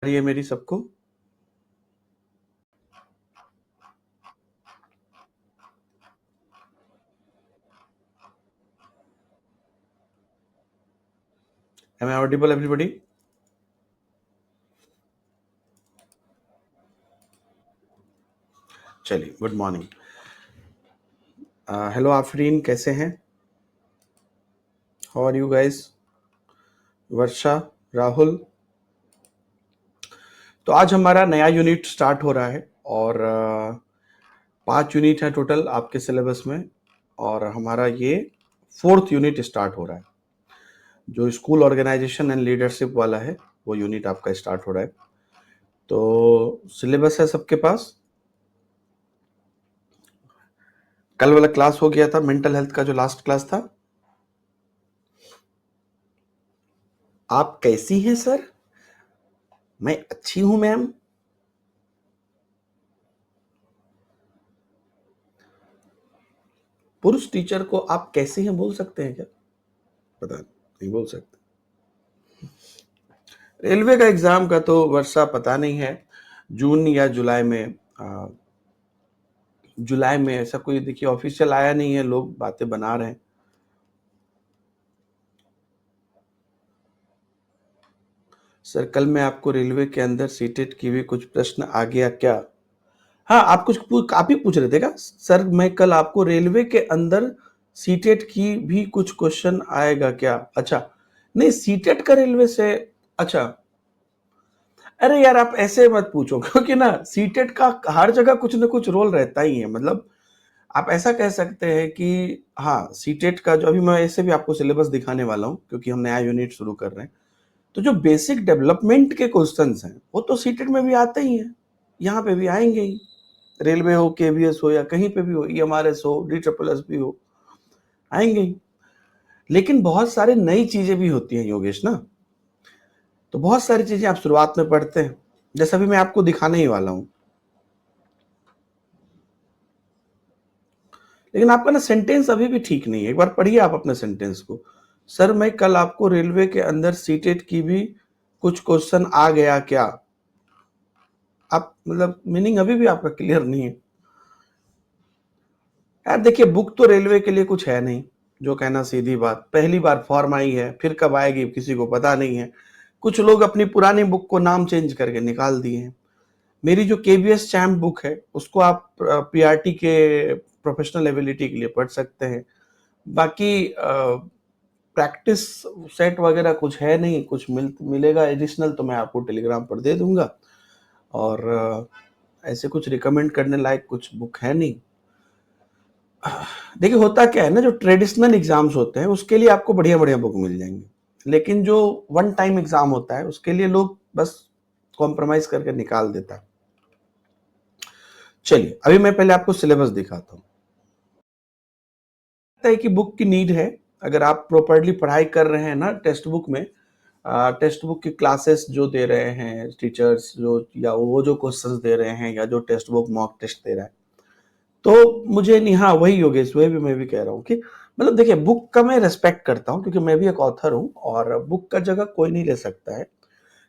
रही है मेरी सबको? Am I audible, everybody? चलिए, गुड मॉर्निंग। हेलो आफरीन, कैसे हैं? How are you guys? Varsha, Rahul. तो आज हमारा नया यूनिट स्टार्ट हो रहा है और 5 यूनिट है टोटल आपके सिलेबस में, और हमारा ये 4th यूनिट स्टार्ट हो रहा है। जो स्कूल ऑर्गेनाइजेशन एंड लीडरशिप वाला है वो यूनिट आपका स्टार्ट हो रहा है। तो सिलेबस है सबके पास। कल वाला क्लास हो गया था, मेंटल हेल्थ का जो लास्ट क्लास था। आप कैसी हैं सर? मैं अच्छी हूं मैम। पुरुष टीचर को आप कैसे हैं बोल सकते हैं क्या? पता नहीं बोल सकते। रेलवे का एग्जाम का तो वर्षा पता नहीं है, जून या जुलाई में। जुलाई में ऐसा कोई देखिए ऑफिशियल आया नहीं है, लोग बातें बना रहे हैं। सर कल मैं आपको रेलवे के अंदर सीटेट की भी कुछ प्रश्न आ गया क्या? हाँ, आप ही पूछ रहे थे क्या सर? मैं कल आपको रेलवे के अंदर सीटेट की भी कुछ क्वेश्चन आएगा क्या? अच्छा, नहीं सीटेट का रेलवे से। अच्छा, अरे यार आप ऐसे मत पूछो क्योंकि ना सीटेट का हर जगह कुछ ना कुछ रोल रहता ही है। मतलब आप ऐसा कह सकते हैं कि हाँ, सीटेट का जो अभी मैं ऐसे भी आपको सिलेबस दिखाने वाला हूँ क्योंकि हम नया यूनिट शुरू कर रहे हैं। तो जो बेसिक डेवलपमेंट के क्वेश्चंस हैं वो तो सीटेट में भी आते ही हैं, यहाँ पे भी आएंगे ही। रेलवे हो, केवीएस हो, या कहीं पे भी हो, ईएमआरएस हो, DSSS भी हो, आएंगे ही। लेकिन बहुत सारे नई चीजें भी होती हैं योगेश ना। तो बहुत सारी चीजें आप शुरुआत में पढ़ते हैं, जैसा भी मैं आपको दिखाने ही वाला हूं। लेकिन आपका ना सेंटेंस अभी भी ठीक नहीं है, एक बार पढ़िए आप अपने सेंटेंस को। सर मैं कल आपको रेलवे के अंदर सीटेट की भी कुछ क्वेश्चन आ गया क्या? आप मतलब मीनिंग अभी भी आपका क्लियर नहीं है यार। देखिए बुक तो रेलवे के लिए कुछ है नहीं, जो कहना सीधी बात। पहली बार फॉर्म आई है, फिर कब आएगी किसी को पता नहीं है। कुछ लोग अपनी पुरानी बुक को नाम चेंज करके निकाल दिए हैं। मेरी जो केबीएस चैम्प बुक है उसको आप पीआरटी के प्रोफेशनल एबिलिटी के लिए पढ़ सकते हैं। बाकी प्रैक्टिस सेट वगैरह कुछ है नहीं। कुछ मिलेगा एडिशनल तो मैं आपको टेलीग्राम पर दे दूंगा। और ऐसे कुछ रिकमेंड करने लायक कुछ बुक है नहीं। देखिए होता क्या है ना, जो ट्रेडिशनल एग्जाम्स होते हैं उसके लिए आपको बढ़िया बढ़िया बुक मिल जाएंगे, लेकिन जो वन टाइम एग्जाम होता है उसके लिए लोग बस कॉम्प्रोमाइज करके निकाल देता है। चलिए अभी मैं पहले आपको सिलेबस दिखाता हूँ। है कि बुक की नीड है। अगर आप प्रॉपर्ली पढ़ाई कर रहे हैं ना टेक्स्ट बुक में, टेक्स्ट बुक की क्लासेस जो दे रहे हैं टीचर्स, जो या वो जो क्वेश्चंस दे रहे हैं, या जो टेक्स्ट बुक मॉक टेस्ट दे रहा है, तो मुझे नहीं, हाँ वही योगेश, वही भी मैं भी कह रहा हूँ कि मतलब देखिए बुक का मैं रेस्पेक्ट करता हूँ क्योंकि मैं भी एक ऑथर हूँ और बुक का जगह कोई नहीं ले सकता है,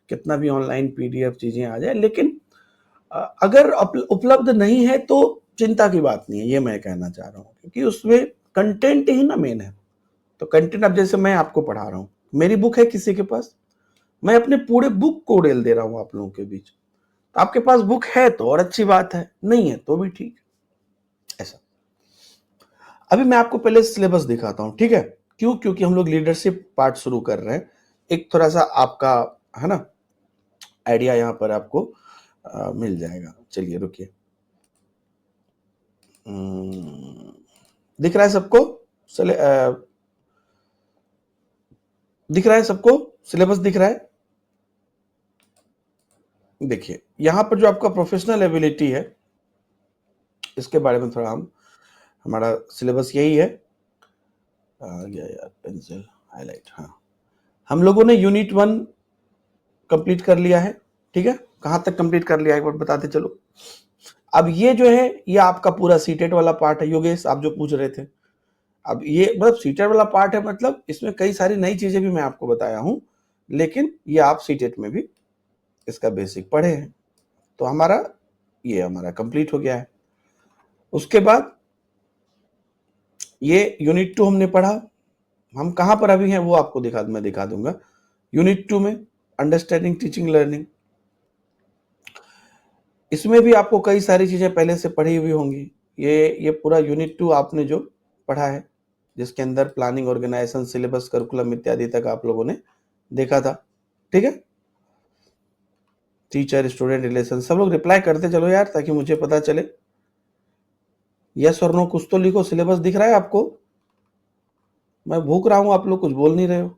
कितना भी ऑनलाइन पीडीएफ चीजें आ जाए। लेकिन अगर उपलब्ध नहीं है तो चिंता की बात नहीं है, ये मैं कहना चाह रहा हूँ, क्योंकि उसमें कंटेंट ही ना मेन है। तो कंटेंट, अब जैसे मैं आपको पढ़ा रहा हूँ, मेरी बुक है किसी के पास, मैं अपने पूरे बुक को उड़ेल दे रहा हूँ आप लोगों के बीच। तो आपके पास बुक है तो और अच्छी बात है, नहीं है तो भी ठीक, ऐसा। अभी मैं आपको पहले सिलेबस दिखाता हूँ, ठीक है? क्यों? क्योंकि हम लोग लीडरशिप पार्ट शुरू कर रहे हैं। एक थोड़ा सा आपका है ना आइडिया यहाँ पर आपको मिल जाएगा। चलिए रुकिए। दिख रहा है सबको? चले दिख रहा है सबको? सिलेबस दिख रहा है? देखिए यहाँ पर जो आपका प्रोफेशनल एबिलिटी है, इसके बारे में थोड़ा हम, हमारा सिलेबस यही है। आ गया यार पेंसिल हाईलाइट। हाँ, हम लोगों ने यूनिट 1 कंप्लीट कर लिया है, ठीक है? कहाँ तक कंप्लीट कर लिया है एक बार बताते चलो। अब ये जो है ये आपका पूरा सीटेट वाला पार्ट है योगेश, आप जो पूछ रहे थे। अब ये मतलब सीटेट वाला पार्ट है, मतलब इसमें कई सारी नई चीजें भी मैं आपको बताया हूं, लेकिन ये आप सीटेट में भी इसका बेसिक पढ़े हैं, तो हमारा कंप्लीट हो गया है। उसके बाद ये यूनिट 2 हमने पढ़ा। हम कहां पर अभी हैं वो आपको मैं दिखा दूंगा। यूनिट 2 में अंडरस्टैंडिंग टीचिंग लर्निंग, इसमें भी आपको कई सारी चीजें पहले से पढ़ी हुई होंगी। ये पूरा यूनिट 2 आपने जो पढ़ा है, जिसके अंदर प्लानिंग, ऑर्गेनाइजेशन, सिलेबस, करिकुलम इत्यादि तक आप लोगों ने देखा था। ठीक है, टीचर स्टूडेंट रिलेशन, सब लोग रिप्लाई करते चलो यार, ताकि मुझे पता चले। यस और नो कुछ तो लिखो। सिलेबस दिख रहा है आपको? मैं भूख रहा हूं, आप लोग कुछ बोल नहीं रहे हो।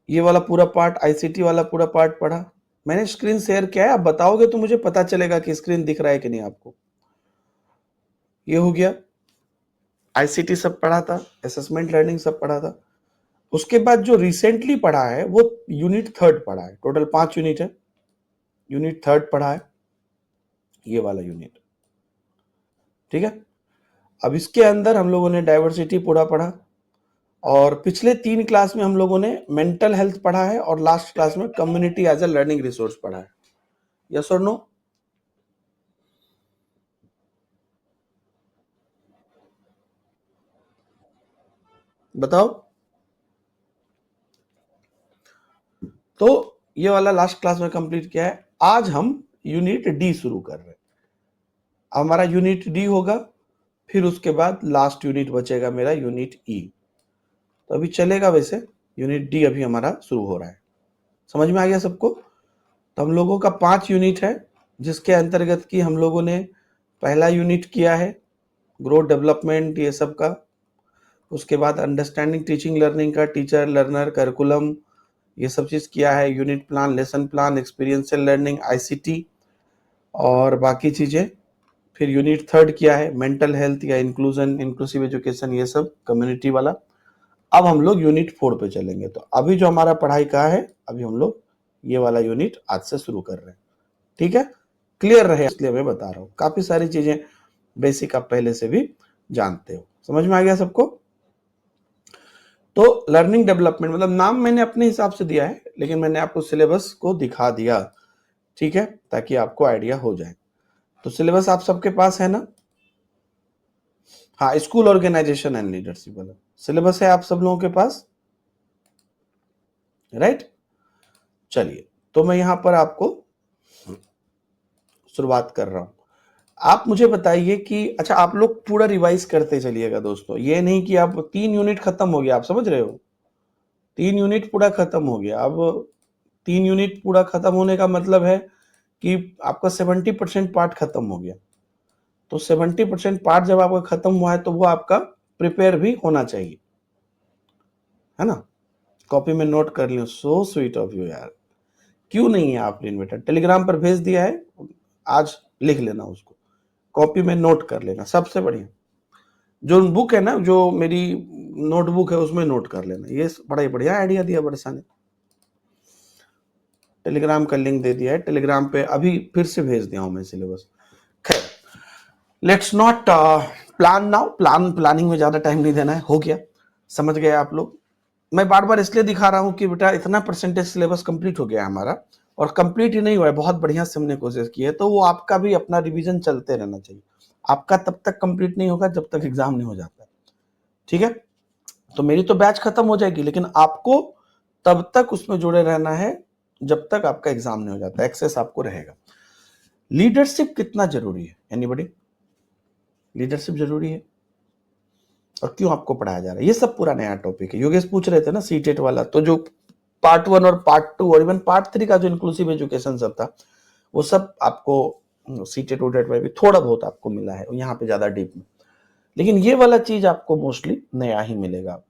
ये वाला पूरा पार्ट, आईसीटी वाला पूरा पार्ट पढ़ा। मैंने स्क्रीन शेयर किया है, आप बताओगे तो मुझे पता चलेगा कि स्क्रीन दिख रहा है कि नहीं आपको। ये हो गया, आईसीटी सब पढ़ा था, असेसमेंट लर्निंग सब पढ़ा था। उसके बाद जो रिसेंटली पढ़ा है वो यूनिट 3 पढ़ा है। टोटल 5 यूनिट है, यूनिट 3 पढ़ा है, ये वाला यूनिट। ठीक है, अब इसके अंदर हम लोगों ने डाइवर्सिटी पूरा पढ़ा, और पिछले 3 क्लास में हम लोगों ने मेंटल हेल्थ पढ़ा है, और लास्ट क्लास में community as a learning resource पढ़ा है। यस और नो? बताओ। तो ये वाला लास्ट क्लास में कंप्लीट किया है। आज हम यूनिट डी शुरू कर रहे हैं। हमारा यूनिट डी होगा, फिर उसके बाद लास्ट यूनिट बचेगा मेरा यूनिट ई। तो अभी चलेगा वैसे, यूनिट डी अभी हमारा शुरू हो रहा है। समझ में आ गया सबको? तो हम लोगों का 5 यूनिट है, जिसके अंतर्गत की हम लोगों ने पहला यूनिट किया है ग्रोथ डेवलपमेंट ये सब का। उसके बाद अंडरस्टैंडिंग टीचिंग लर्निंग का, टीचर लर्नर करिकुलम ये सब चीज किया है। Unit plan, lesson plan, experiential learning, ICT और बाकी चीजें। फिर यूनिट 3 किया है मेंटल हेल्थ या इंक्लूजन, इंक्लूसिव एजुकेशन, ये सब कम्युनिटी वाला। अब हम लोग यूनिट 4 पे चलेंगे। तो अभी जो हमारा पढ़ाई का है, अभी हम लोग ये वाला यूनिट आज से शुरू कर रहे हैं। ठीक है, क्लियर रहे इसलिए मैं बता रहा हूँ। काफी सारी चीजें बेसिक आप पहले से भी जानते हो। समझ में आ गया सबको? तो लर्निंग डेवलपमेंट मतलब नाम मैंने अपने हिसाब से दिया है, लेकिन मैंने आपको सिलेबस को दिखा दिया। ठीक है, ताकि आपको आइडिया हो जाए। तो सिलेबस आप सबके पास है ना? हाँ, स्कूल ऑर्गेनाइजेशन एंड लीडरशिप वाला सिलेबस है आप सब लोगों के पास, राइट? चलिए, तो मैं यहां पर आपको शुरुआत कर रहा हूं। आप मुझे बताइए कि अच्छा, आप लोग पूरा रिवाइज करते चलिएगा दोस्तों। ये नहीं कि आप 3 यूनिट खत्म हो गया, आप समझ रहे हो? 3 यूनिट पूरा खत्म हो गया। अब 3 यूनिट पूरा खत्म होने का मतलब है कि आपका 70% पार्ट खत्म हो गया। तो 70% पार्ट जब आपका खत्म हुआ है, तो वो आपका प्रिपेयर भी होना चाहिए, है ना? कॉपी में नोट कर लियो। सो स्वीट ऑफ यू यार, क्यों नहीं है आपने इन्वेटर? टेलीग्राम पर भेज दिया है, आज लिख लेना उसको, कॉपी में नोट कर लेना, सबसे बढ़िया। जो बुक है ना, जो मेरी नोटबुक है, उसमें नोट कर लेना। ये बड़ा ही बढ़िया आइडिया दिया बरसा ने। टेलीग्राम का लिंक दे दिया है, टेलीग्राम पे अभी फिर से भेज दिया हूं मैं सिलेबस। खैर, let's not plan now. Planning में ज्यादा टाइम नहीं देना है, हो गया, समझ गए आप लोग? मैं बार बार इसलिए दिखा रहा हूं कि बेटा इतना परसेंटेज सिलेबस कंप्लीट हो गया हमारा, और कंप्लीट ही नहीं हुआ है, बहुत बढ़िया से हमने कोशिश की है। तो वो आपका भी अपना रिवीजन चलते रहना चाहिए। आपका तब तक कंप्लीट नहीं होगा जब तक एग्जाम नहीं हो जाता। ठीक है, तो मेरी तो बैच खत्म हो जाएगी, लेकिन आपको तब तक उसमें जुड़े रहना है जब तक आपका एग्जाम नहीं हो जाता। एक्सेस आपको रहेगा। लीडरशिप कितना जरूरी है? एनीबॉडी? लीडरशिप जरूरी है, और क्यों आपको पढ़ाया जा रहा है? ये सब पूरा नया टॉपिक है। योगेश पूछ रहे थे ना सीटेट वाला, तो जो पार्ट 1 और पार्ट 2 और इवन पार्ट 3 का जो इंक्लूसिव एजुकेशन सब था, वो सब आपको सीटेट उटेट में भी थोड़ा बहुत आपको मिला है, यहाँ पे ज्यादा डीप में। लेकिन ये वाला चीज आपको मोस्टली नया ही मिलेगा।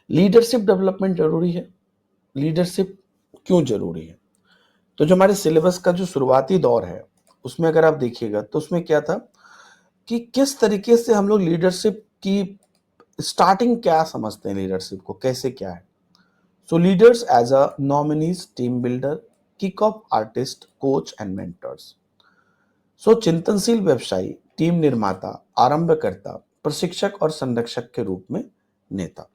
लीडरशिप डेवलपमेंट जरूरी है। लीडरशिप क्यों जरूरी है? तो जो हमारे सिलेबस का जो शुरुआती दौर है, उसमें अगर आप देखिएगा तो उसमें क्या था कि किस तरीके से हम लोग लीडरशिप की स्टार्टिंग क्या समझते हैं, लीडरशिप को कैसे क्या है। So leaders as a nominees, team builder, kick off artist, coach and mentors. So चिंतनशील व्यवसायी, टीम निर्माता, आरंभकर्ता, प्रशिक्षक और संरक्षक के रूप में नेता।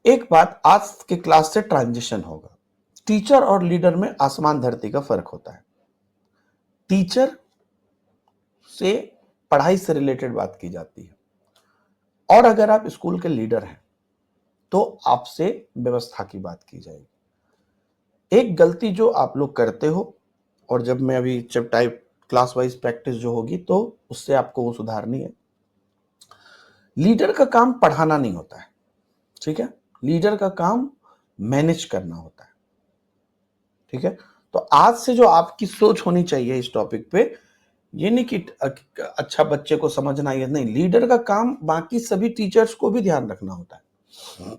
एक बात, आज के क्लास से ट्रांजिशन होगा। टीचर और लीडर में आसमान धरती का फर्क होता है। टीचर से पढ़ाई से रिलेटेड बात की जाती है, और अगर आप स्कूल के लीडर हैं तो आपसे व्यवस्था की बात की जाएगी। एक गलती जो आप लोग करते हो, और जब मैं अभी जब टाइप क्लास वाइज प्रैक्टिस जो होगी तो उससे आपको वो सुधारनी है। लीडर का काम पढ़ाना नहीं होता है, ठीक है। लीडर का काम मैनेज करना होता है, ठीक है। तो आज से जो आपकी सोच होनी चाहिए इस टॉपिक पे, ये नहीं कि अच्छा बच्चे को समझना है, नहीं, लीडर का काम बाकी सभी टीचर्स को भी ध्यान रखना होता है,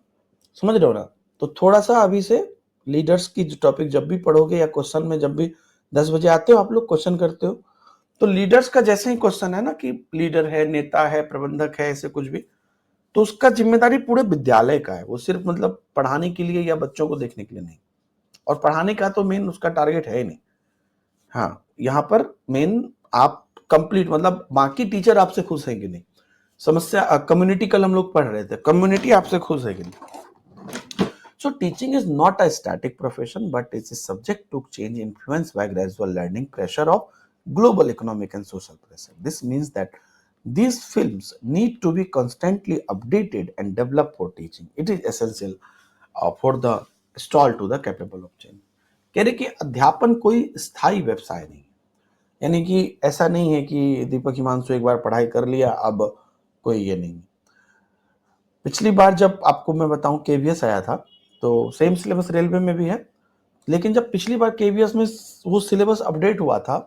समझ रहे हो ना। तो थोड़ा सा अभी से लीडर्स की टॉपिक जब भी पढ़ोगे या क्वेश्चन में जब भी 10 बजे आते हो आप लोग क्वेश्चन करते हो, तो लीडर्स का जैसे ही क्वेश्चन है ना कि लीडर है, नेता है, प्रबंधक है, ऐसे कुछ भी, तो उसका जिम्मेदारी पूरे विद्यालय का है। वो सिर्फ मतलब पढ़ाने के लिए या बच्चों को देखने के लिए नहीं, और पढ़ाने का तो मेन उसका टारगेट है ही नहीं। हाँ, यहाँ पर मेन आप कंप्लीट मतलब बाकी टीचर आपसे खुश है कि नहीं, समस्या कम्युनिटी कल हम लोग पढ़ रहे थे, कम्युनिटी आपसे खुश है कि नहीं। So teaching is not a static profession, but it's a subject to change influenced by gradual learning pressure of global economic and social pressure. This means that these films need to be constantly updated and developed for teaching. It is essential for the stall to the capable of change. कह रहे कि अध्यापन कोई स्थायी व्यवसाय नहीं, यानी कि ऐसा नहीं है कि दीपक हिमांशु एक बार पढ़ाई कर लिया अब कोई ये नहीं। पिछली बार जब आपको मैं बताऊं केवीएस आया था, तो सेम सिलेबस रेलवे में भी है, लेकिन जब पिछली बार केवीएस में वो सिलेबस अपडेट हुआ था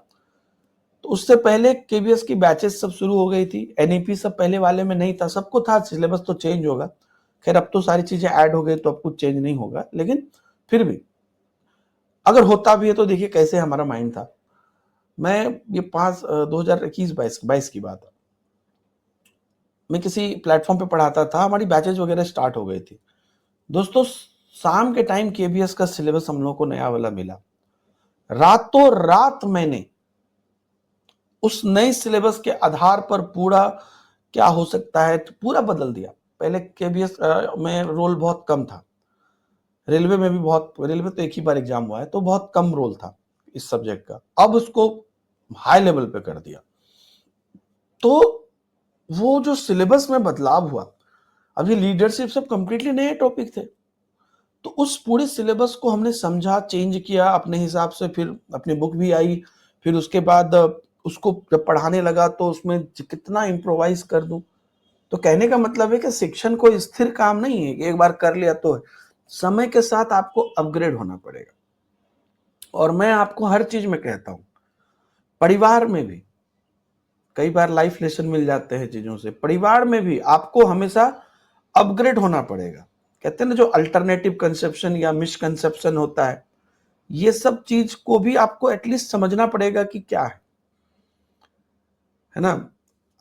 तो उससे पहले केवीएस की बैचेस सब शुरू हो गई थी। एनईपी सब पहले वाले में नहीं था, सबको था सिलेबस तो चेंज होगा। खैर अब तो सारी चीजें ऐड हो गई तो अब कुछ चेंज नहीं होगा, लेकिन फिर भी अगर होता भी है तो देखिए कैसे हमारा माइंड था। मैं ये 2021-22 की बात है, मैं किसी प्लेटफॉर्म पे पढ़ाता था, हमारी बैचेज वगैरह स्टार्ट हो गई थी। दोस्तों शाम के टाइम केबीएस का सिलेबस हम लोग को नया वाला मिला, रातों रात मैंने उस नए सिलेबस के आधार पर पूरा क्या हो सकता है तो पूरा बदल दिया। पहले केबीएस में रोल बहुत कम था, रेलवे में भी बहुत, रेलवे तो एक ही बार एग्जाम हुआ है तो बहुत कम रोल था इस सब्जेक्ट का, अब उसको हाई लेवल पे कर दिया। तो वो जो सिलेबस में बदलाव हुआ, अभी लीडरशिप सब कंप्लीटली नए टॉपिक थे, तो उस पूरे सिलेबस को हमने समझा, चेंज किया अपने हिसाब से, फिर अपनी बुक भी आई, फिर उसके बाद उसको जब पढ़ाने लगा तो उसमें कितना इम्प्रोवाइज कर दूं। तो कहने का मतलब है कि शिक्षण कोई स्थिर काम नहीं है कि एक बार कर लिया तो है। समय के साथ आपको अपग्रेड होना पड़ेगा, और मैं आपको हर चीज में कहता हूं, परिवार में भी कई बार लाइफ लेसन मिल जाते हैं चीजों से, परिवार में भी आपको हमेशा अपग्रेड होना पड़ेगा। कहते हैं ना जो अल्टरनेटिव कंसेप्शन या मिसकंसेप्शन होता है, ये सब चीज को भी आपको एटलीस्ट समझना पड़ेगा कि क्या है ना।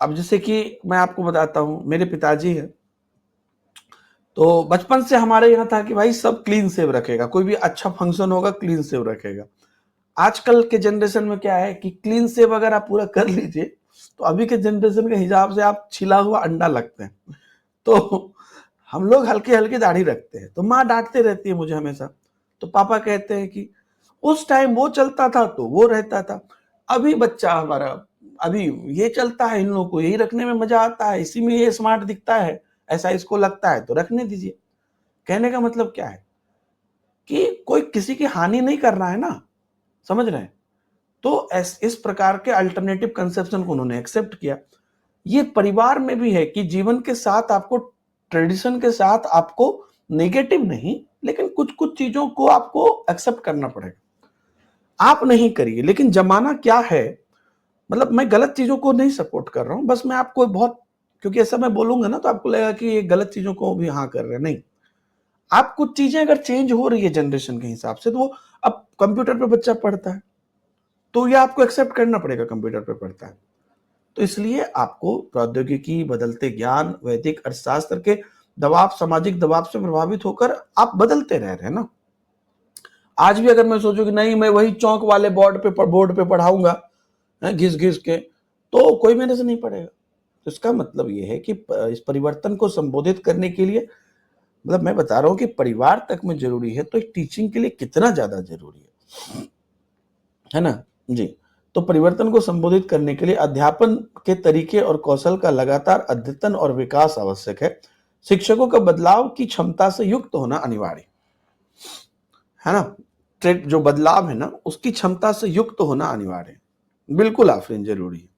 अब जैसे कि मैं आपको बताता हूं, मेरे पिताजी है, तो बचपन से हमारे यहाँ था कि भाई सब क्लीन सेव रखेगा, कोई भी अच्छा फंक्शन होगा क्लीन सेव रखेगा। आजकल के जनरेशन में क्या है कि क्लीन सेव अगर आप पूरा कर लीजिए तो अभी के जनरेशन के हिसाब से आप छिला हुआ अंडा लगते हैं। तो हम लोग हल्के हल्के दाढ़ी रखते हैं, तो माँ डांटते रहती है मुझे हमेशा। तो पापा कहते हैं कि उस टाइम वो चलता था तो वो रहता था, अभी बच्चा हमारा अभी ये चलता है, इन लोगों को यही रखने में मजा आता है, इसी में ये स्मार्ट दिखता है, ऐसा इसको लगता है तो रखने दीजिए। कहने का मतलब क्या है कि कोई किसी की हानि नहीं कर रहा है ना, समझ रहे हैं। तो इस प्रकार के अल्टरनेटिव कंसेप्शन को उन्होंने एक्सेप्ट किया। ये परिवार में भी है कि जीवन के साथ आपको, ट्रेडिशन के साथ आपको नेगेटिव नहीं, लेकिन कुछ कुछ चीजों को आपको एक्सेप्ट करना पड़ेगा। आप नहीं करिए, लेकिन जमाना क्या है, मतलब मैं गलत चीजों को नहीं सपोर्ट कर रहा हूं, बस मैं आपको बहुत, क्योंकि ऐसा मैं बोलूंगा ना तो आपको लगेगा कि ये गलत चीजों को भी हाँ कर रहे हैं, नहीं। आप कुछ चीजें अगर चेंज हो रही है जनरेशन के हिसाब से, तो वो अब कंप्यूटर पे बच्चा पढ़ता है तो ये आपको एक्सेप्ट करना पड़ेगा, कंप्यूटर पे पढ़ता है। तो इसलिए आपको प्रौद्योगिकी, बदलते ज्ञान, वैदिक अर्थशास्त्र के दबाव, सामाजिक दबाव से प्रभावित होकर आप बदलते रह रहे हैं ना। आज भी अगर मैं सोचूं कि नहीं मैं वही चौक वाले बोर्ड पे पढ़ाऊंगा घिस घिस के, तो कोई मेरे से नहीं पढ़ेगा। तो इसका मतलब ये है कि इस परिवर्तन को संबोधित करने के लिए मतलब मैं बता रहा हूँ कि परिवार तक में जरूरी है, तो एक टीचिंग के लिए कितना ज्यादा जरूरी है ना। जी। तो परिवर्तन को संबोधित करने के लिए अध्यापन के तरीके और कौशल का लगातार अद्यतन और विकास आवश्यक है। शिक्षकों का बदलाव की क्षमता से युक्त होना अनिवार्य है ना। ट्रेड जो बदलाव है ना, उसकी क्षमता से युक्त होना अनिवार्य है। बिल्कुल आफरीन, जरूरी है।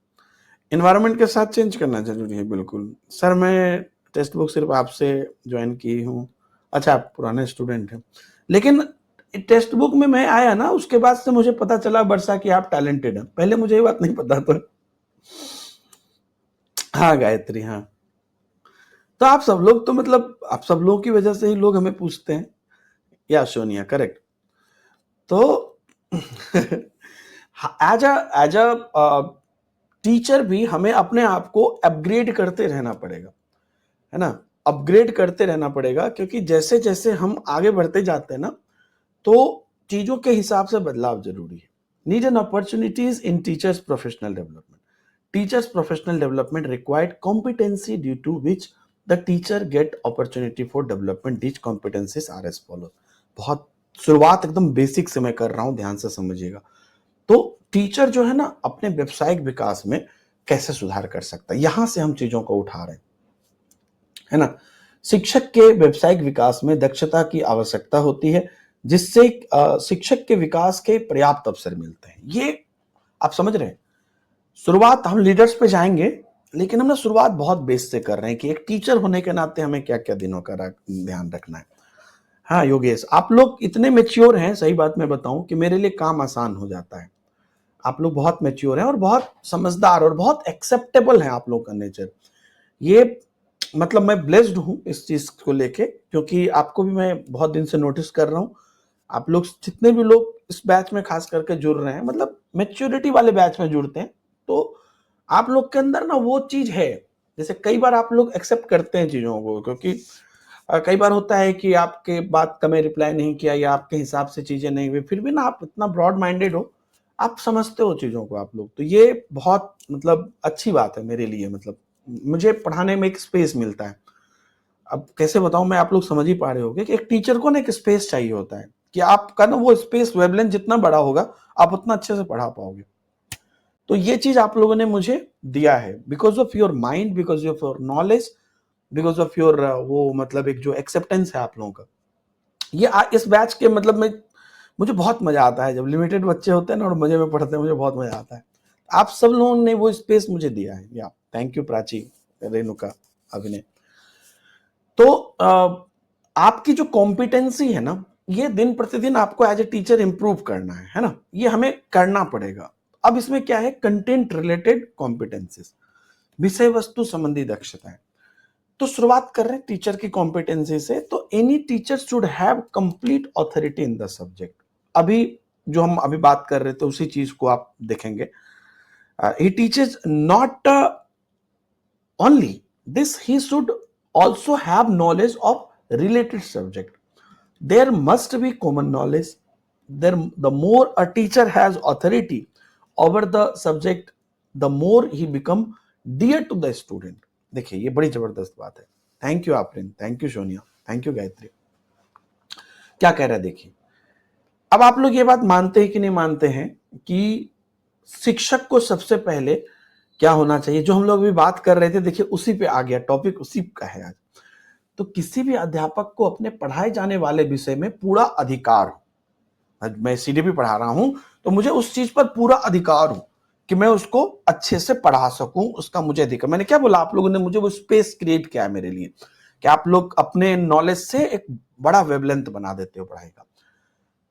इन्वायरमेंट के साथ चेंज करना जरूरी है, बिल्कुल। सर मैं टेक्स्ट बुक सिर्फ आपसे ज्वाइन की हूँ। अच्छा, आप पुराने स्टूडेंट हैं, लेकिन टेक्स्ट बुक में मैं आया ना, उसके बाद से मुझे पता चला वर्षा कि आप टैलेंटेड हैं। पहले मुझे ये बात नहीं पता था। हाँ गायत्री, हाँ। तो आप सब लोग तो मतलब आप सब लोगों की वजह से ही लोग हमें पूछते हैं। या सोनिया, करेक्ट। तो एज अ टीचर भी हमें अपने आप को अपग्रेड करते रहना पड़ेगा, है ना। अपग्रेड करते रहना पड़ेगा, क्योंकि जैसे जैसे हम आगे बढ़ते जाते हैं ना, तो चीजों के हिसाब से बदलाव जरूरी है। Need an opportunities in teachers professional development. Teachers professional development required competency due to which the teacher get opportunity for development. These competencies are as follow. बहुत शुरुआत एकदम बेसिक से मैं कर रहा हूं, ध्यान से समझिएगा। तो टीचर जो है ना, अपने व्यवसायिक विकास में कैसे सुधार कर सकता है, यहां से हम चीजों को उठा रहे हैं, है ना। शिक्षक के व्यवसायिक विकास में दक्षता की आवश्यकता होती है, जिससे शिक्षक के विकास के पर्याप्त अवसर मिलते हैं। ये आप समझ रहे हैं। शुरुआत हम लीडर्स पे जाएंगे, लेकिन हम ना शुरुआत बहुत बेस से कर रहे हैं कि एक टीचर होने के नाते हमें क्या क्या दिनों का ध्यान रखना है। हाँ योगेश, आप लोग इतने मेच्योर हैं, सही बात मैं बताऊं कि मेरे लिए काम आसान हो जाता है। आप लोग बहुत मेच्योर हैं और बहुत समझदार और बहुत एक्सेप्टेबल है आप लोग का नेचर। ये मतलब मैं ब्लेस्ड हूं इस चीज को लेके, क्योंकि आपको भी मैं बहुत दिन से नोटिस कर रहा हूं। आप लोग जितने भी लोग इस बैच में खास करके जुड़ रहे हैं, मतलब मेच्योरिटी वाले बैच में जुड़ते हैं, तो आप लोग के अंदर ना वो चीज है। जैसे कई बार आप लोग एक्सेप्ट करते हैं चीजों को, क्योंकि कई बार होता है कि आपके बात का मैं रिप्लाई नहीं किया या आपके हिसाब से चीजें नहीं हुई, फिर भी ना आप इतना ब्रॉड माइंडेड हो, आप समझते हो चीजों को आप लोग। तो ये बहुत मतलब अच्छी बात है मेरे लिए। मतलब मुझे पढ़ाने में एक स्पेस मिलता है। अब कैसे बताऊं मैं, आप लोग समझ ही पा रहे होगे कि एक टीचर को ना एक स्पेस चाहिए होता है, कि आपका ना वो स्पेस वेवलेंथ जितना बड़ा होगा, आप उतना अच्छे से पढ़ा पाओगे। तो ये चीज आप लोगों ने मुझे दिया है, because of your mind, because of your knowledge, because of your वो मतलब एक जो एक्सेप्टेंस है आप लोगों का। ये इस बैच के मतलब में मुझे बहुत मजा आता है जब लिमिटेड बच्चे होते हैं ना और मजे में पढ़ते हैं, मुझे बहुत मजा आता है। आप सब लोगों ने वो स्पेस मुझे दिया है। या थैंक यू प्राची, रेणुका, अभिनय। तो आपकी जो कॉम्पिटेंसी है ना, ये दिन प्रतिदिन आपको एज ए टीचर इंप्रूव करना है ना। ये हमें करना पड़ेगा। अब इसमें क्या है, कंटेंट रिलेटेड कॉम्पिटेंसीज, विषय वस्तु संबंधी दक्षताएं। तो शुरुआत कर रहे हैं टीचर की कॉम्पिटेंसी से। तो any teacher should have complete authority in the subject. अभी जो हम अभी बात कर रहे थे उसी चीज को आप देखेंगे। He teachers not only this, he should also have knowledge of related subject. There must be common knowledge. There, the more a teacher has authority over the subject, the more he become dear to the student. देखिए ये बड़ी जबरदस्त बात है। Thank you Afreen, thank you Sonia, thank you Gayatri. क्या कह रहा है देखिए। अब आप लोग ये बात मानते हैं कि नहीं मानते हैं कि शिक्षक को सबसे पहले क्या होना चाहिए। जो हम लोग भी बात कर रहे थे, देखिए उसी पे आ गया, टॉपिक उसी का है आज। तो किसी भी अध्यापक को अपने पढ़ाए जाने वाले विषय में पूरा अधिकार हो। मैं सीडीपी पढ़ा रहा हूं, तो मुझे उस चीज पर पूरा अधिकार हो कि मैं उसको अच्छे से पढ़ा सकूं, उसका मुझे अधिकार। मैंने क्या बोला, आप लोगों ने मुझे वो स्पेस क्रिएट किया है मेरे लिए, कि आप लोग अपने नॉलेज से एक बड़ा वेवलेंथ बना देते हो पढ़ाई का।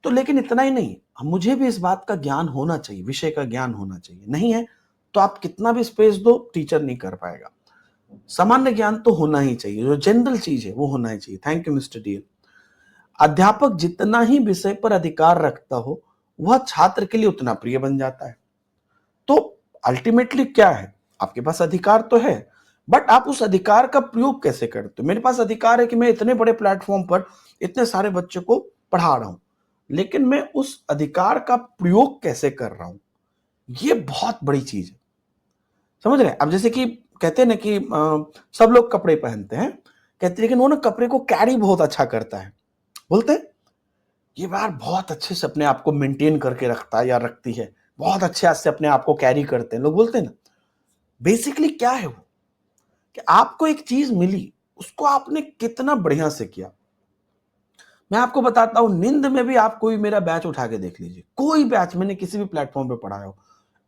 तो लेकिन इतना ही नहीं, मुझे भी इस बात का ज्ञान होना चाहिए, विषय का ज्ञान होना चाहिए। नहीं है तो आप कितना भी स्पेस दो, टीचर नहीं कर पाएगा। सामान्य ज्ञान तो होना ही चाहिए, जो जनरल चीज है वो होना ही चाहिए। Thank you mister D. अध्यापक जितना ही विषय पर अधिकार रखता हो, वह छात्र के लिए उतना प्रिय बन जाता है। तो अल्टीमेटली क्या है, आपके पास अधिकार तो है, बट आप उस अधिकार का प्रयोग कैसे करते हो। मेरे पास अधिकार है कि मैं इतने बड़े प्लेटफॉर्म पर इतने सारे बच्चों को पढ़ा रहा हूं, लेकिन मैं उस अधिकार का प्रयोग कैसे कर रहा हूं, ये बहुत बड़ी चीज है। समझ रहे हैं। अब जैसे कि कहते हैं ना कि सब लोग कपड़े पहनते हैं, कहती है लेकिन वो ना कपड़े को कैरी बहुत अच्छा करता है, बोलते हैं ये बार बहुत अच्छे से अपने आप को मेंटेन करके रखता है या रखती है, बहुत अच्छे से अपने आप को कैरी करते हैं, लोग बोलते हैं ना। बेसिकली क्या है वो, कि आपको एक चीज मिली, उसको आपने कितना बढ़िया से किया। मैं आपको बताता हूं, नींद में भी आप कोई मेरा बैच उठा के देख लीजिए, कोई बैच मैंने किसी भी प्लेटफॉर्म पे पढ़ाया हो,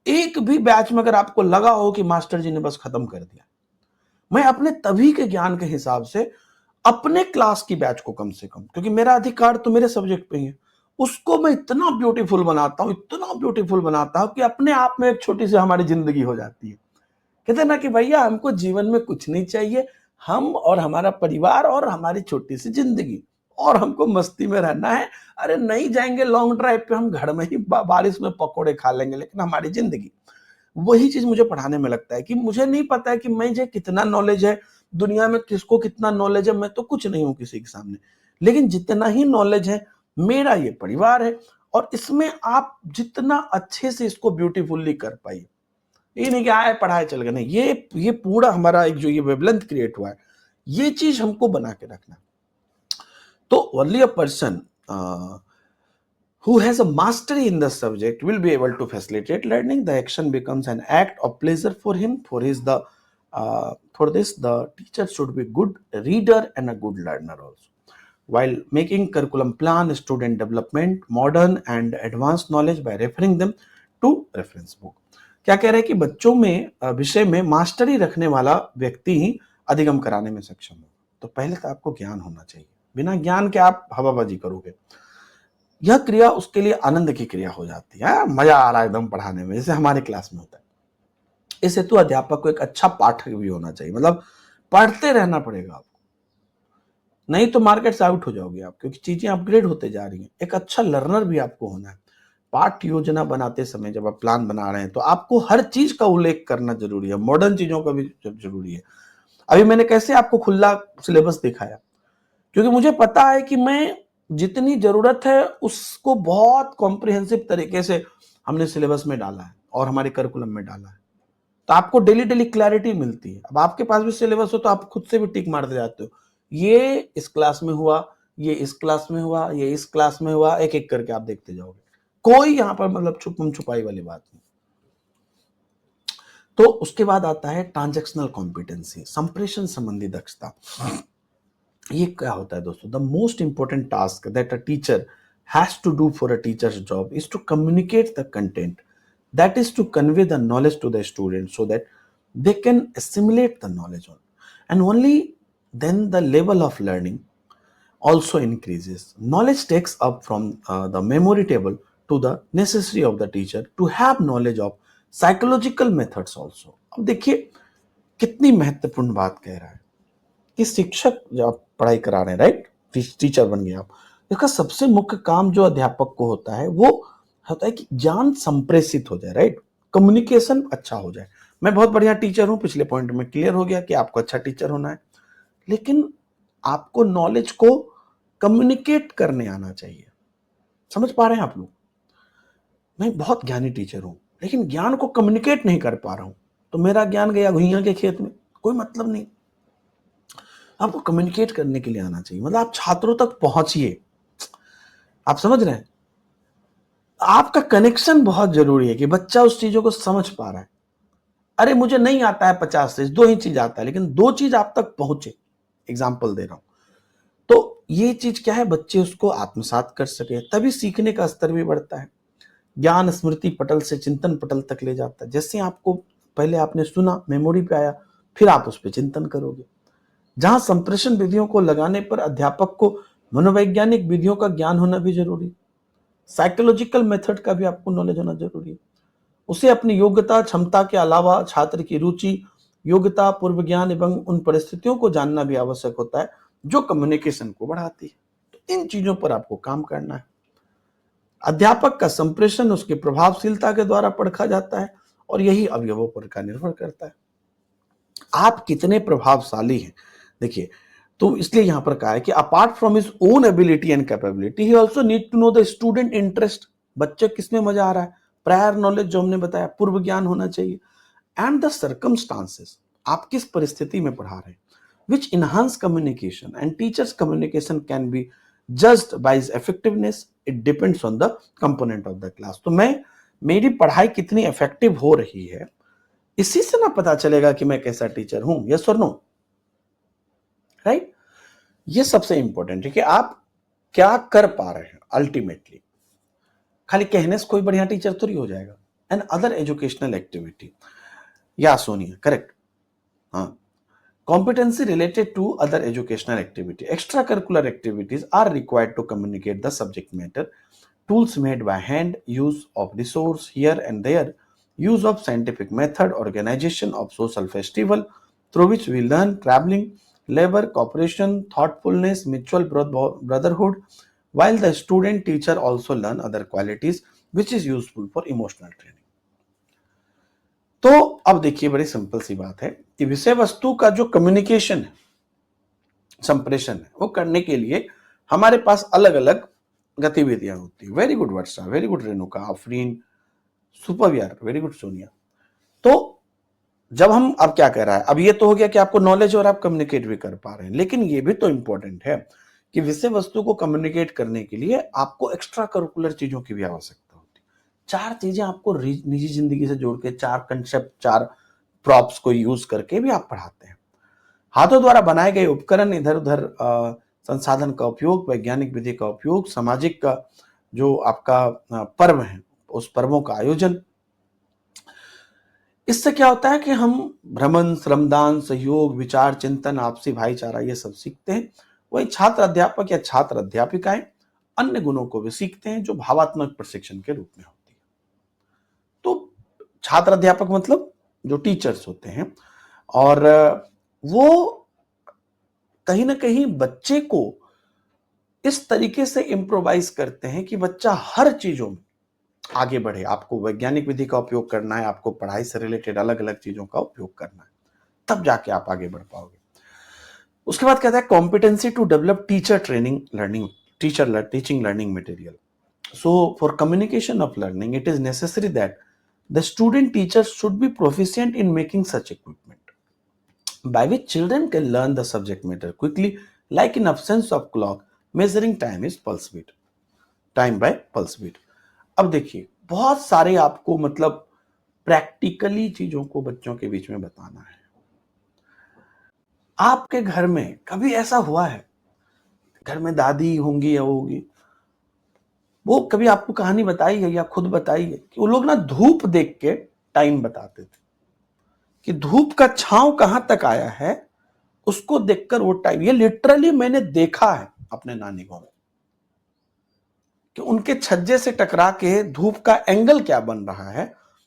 एक भी बैच में अगर आपको लगा हो कि मास्टर जी ने बस खत्म कर दिया, मैं अपने तभी के ज्ञान के हिसाब से अपने क्लास की बैच को कम से कम, क्योंकि मेरा अधिकार तो मेरे सब्जेक्ट पे ही है, उसको मैं इतना ब्यूटीफुल बनाता हूं, इतना ब्यूटीफुल बनाता हूं कि अपने आप में एक छोटी सी हमारी जिंदगी हो जाती है। कहते हैं ना कि भैया हमको जीवन में कुछ नहीं चाहिए, हम और हमारा परिवार और हमारी छोटी सी जिंदगी, और हमको मस्ती में रहना है। अरे नहीं जाएंगे लॉन्ग ड्राइव पे, हम घर में ही बारिश में पकोड़े खा लेंगे, लेकिन हमारी जिंदगी। वही चीज मुझे पढ़ाने में लगता है कि मुझे नहीं पता है कि मुझे कितना नॉलेज है, दुनिया में किसको कितना नॉलेज है, मैं तो कुछ नहीं हूं किसी के सामने, लेकिन जितना ही नॉलेज है मेरा ये परिवार है, और इसमें आप जितना अच्छे से इसको ब्यूटीफुल्ली कर पाइए। ये नहीं कि आए पढ़ाए चल गए, नहीं, ये पूरा हमारा एक जो ये वेवलेंथ क्रिएट हुआ है, ये चीज हमको बना के रखना। तो only a person who has a mastery in the subject will be able to facilitate learning. The action becomes an act of pleasure for him. For this, the teacher should be good reader and a good learner also. While making curriculum plan, student development, modern and advanced knowledge by referring them to reference book. क्या कह रहे हैं कि बच्चों में विषय में mastery रखने वाला व्यक्ति ही अधिगम कराने में सक्षम हो। तो पहले तो आपको ज्ञान होना चाहिए, बिना ज्ञान के आप हवाबाजी करोगे, यह क्रिया उसके लिए आनंद की क्रिया हो जाती है, मजा आ रहा है एकदम पढ़ाने में, जैसे हमारे क्लास में होता है। इस हेतु अध्यापक को एक अच्छा पाठक भी होना चाहिए, मतलब पढ़ते रहना पड़ेगा आपको, नहीं तो मार्केट से आउट हो जाओगे आप, क्योंकि चीजें अपग्रेड होते जा रही हैं। एक अच्छा लर्नर भी आपको होना है। पाठ योजना बनाते समय जब आप प्लान बना रहे हैं तो आपको हर चीज का उल्लेख करना जरूरी है, मॉडर्न चीजों का भी जरूरी है। अभी मैंने कैसे आपको खुला सिलेबस दिखाया, क्योंकि मुझे पता है कि मैं जितनी जरूरत है उसको बहुत कॉम्प्रिहेंसिव तरीके से हमने सिलेबस में डाला है और हमारे करिकुलम में डाला है, तो आपको डेली डेली क्लैरिटी मिलती है। अब आपके पास भी सिलेबस हो तो आप खुद से भी टिक मारते जाते हो, ये इस क्लास में हुआ, ये इस क्लास में हुआ, ये इस क्लास में हुआ, एक एक करके आप देखते जाओगे, कोई यहाँ पर मतलब छुपम छुपाई वाली बात नहीं। तो उसके बाद आता है ट्रांजैक्शनल कॉम्पिटेंसी, संप्रेषण संबंधी दक्षता। ये क्या होता है दोस्तों? The most important task that a teacher has to do for a teachers job is to communicate the content, that is to convey the knowledge to the students so that they can assimilate the knowledge on, and only then the level of learning also increases. Knowledge takes up from the memory table to the necessary of the teacher to have knowledge of psychological methods also. अब देखिए कितनी महत्वपूर्ण बात कह रहा है कि शिक्षक जो आप पढ़ाई करा रहे हैं, राइट, टीचर बन गए आप, इसका सबसे मुख्य काम जो अध्यापक को होता है वो होता है कि ज्ञान संप्रेषित हो जाए, राइट, कम्युनिकेशन अच्छा हो जाए। मैं बहुत बढ़िया टीचर हूं, पिछले पॉइंट में क्लियर हो गया कि आपको अच्छा टीचर होना है, लेकिन आपको नॉलेज को कम्युनिकेट करने आना चाहिए। समझ पा रहे हैं आप लोग? मैं बहुत ज्ञानी टीचर हूं लेकिन ज्ञान को कम्युनिकेट नहीं कर पा रहा हूं, तो मेरा ज्ञान गया घुइयां के खेत में, कोई मतलब नहीं। आपको कम्युनिकेट करने के लिए आना चाहिए, मतलब आप छात्रों तक पहुंचिए। आप समझ रहे हैं? आपका कनेक्शन बहुत जरूरी है कि बच्चा उस चीजों को समझ पा रहा है। अरे मुझे नहीं आता है 50 से, दो ही चीज आता है, लेकिन दो चीज आप तक पहुंचे। एग्जाम्पल दे रहा हूं, तो ये चीज क्या है, बच्चे उसको आत्मसात कर सके, तभी सीखने का स्तर भी बढ़ता है। ज्ञान स्मृति पटल से चिंतन पटल तक ले जाता है। जैसे आपको पहले आपने सुना, मेमोरी पे आया, फिर आप उस पर चिंतन करोगे। जहां संप्रेषण विधियों को लगाने पर अध्यापक को मनोवैज्ञानिक विधियों का ज्ञान होना भी जरूरी है, साइकोलॉजिकल मेथड का भी आपको नॉलेज होना जरूरी है। उसे अपनी योग्यता क्षमता के अलावा छात्र की रुचि, योग्यता, पूर्व ज्ञान एवं उन परिस्थितियों को जानना भी आवश्यक होता है जो कम्युनिकेशन को बढ़ाती है। तो इन चीजों पर आपको काम करना है। अध्यापक का संप्रेषण उसकी प्रभावशीलता के द्वारा परखा जाता है और यही अवयवों पर का निर्भर करता है, आप कितने प्रभावशाली हैं। देखिए, तो इसलिए यहां पर कहा है कि apart from his own ability and capability he also need to know the student interest, बच्चे किसमें मजा आ रहा है, प्रायर नॉलेज जो हमने बताया, पूर्व ज्ञान होना चाहिए, एंड द सर्कमस्टांसेस, आप किस परिस्थिति में पढ़ा रहे हैं, which enhance communication, and teachers communication can be judged by its effectiveness. It depends on the component of the class. तो मैं मेरी पढ़ाई कितनी इफेक्टिव हो रही है इसी से ना पता चलेगा कि मैं कैसा टीचर हूं, यस और नो, राइट। ये सबसे इंपॉर्टेंट है कि आप क्या कर पा रहे हैं अल्टीमेटली। खाली कहने से कोई बढ़िया टीचर थोड़ी हो जाएगा। एंड अदर एजुकेशनल एक्टिविटी, या सोनिया करेक्ट, हाँ, competency related to other educational activity. Extracurricular activities are required to communicate the subject matter. Tools made by hand, use of resource here and there, use of scientific method, organization of social festival through which we learn, traveling, labor, cooperation, thoughtfulness, mutual brotherhood, while the student teacher also learn other qualities which is useful for emotional training. तो अब देखिए बड़ी simple सी बात है कि विषय वस्तु का जो कम्युनिकेशन है, संप्रेषण है, वो करने के लिए हमारे पास अलग अलग गतिविधियां होती है। Very good Varsha, very good Renuka, Afreen, super यार, वेरी गुड सोनिया। तो जब हम अब क्या कह रहा है, अब ये तो हो गया कि आपको नॉलेज और आप कम्युनिकेट भी कर पा रहे हैं, लेकिन ये भी तो इंपॉर्टेंट है कि विषय वस्तु को कम्युनिकेट करने के लिए आपको एक्स्ट्रा करिकुलर चीजों की भी आवश्यकता होती है। चार चीजें आपको निजी जिंदगी से जोड़ के, चार कंसेप्ट, चार प्रॉप्स को यूज करके भी आप पढ़ाते हैं। हाथों द्वारा बनाए गए उपकरण, इधर उधर संसाधन का उपयोग, वैज्ञानिक विधि का उपयोग, सामाजिक का जो आपका पर्व है उस पर्वों का आयोजन, इससे क्या होता है कि हम भ्रमण, श्रमदान, सहयोग, विचार, चिंतन, आपसी भाईचारा ये सब सीखते हैं। वही छात्र अध्यापक या छात्र अध्यापिकाएं अन्य गुणों को भी सीखते हैं जो भावात्मक प्रशिक्षण के रूप में होती है। तो छात्र अध्यापक मतलब जो टीचर्स होते हैं, और वो कहीं ना कहीं बच्चे को इस तरीके से इम्प्रोवाइज करते हैं कि बच्चा हर चीजों में आगे बढ़े। आपको वैज्ञानिक विधि का उपयोग करना है, आपको पढ़ाई से रिलेटेड अलग अलग चीजों का उपयोग करना है, तब जाके आप आगे बढ़ पाओगे। उसके बाद कहता है competency to develop teacher training learning, teaching learning material. So for communication of learning it is necessary that the student teacher should be proficient in making such equipment by which children can learn the subject matter quickly, like in absence of clock measuring time is pulse beat, time by pulse beat। अब देखिए बहुत सारे आपको मतलब practically चीजों को बच्चों के बीच में बताना है। आपके घर में कभी ऐसा हुआ है, घर में दादी होंगी या होगी, वो कभी आपको कहानी बताई है या खुद बताई है कि वो लोग ना धूप देख के टाइम बताते थे कि धूप का छांव कहां तक आया है, उसको देखकर वो टाइम। ये लिटरली मैंने देखा है अपने नानी गांव में कि उनके छज्जे से टकरा के धूप का एंगल क्या बन रहा है।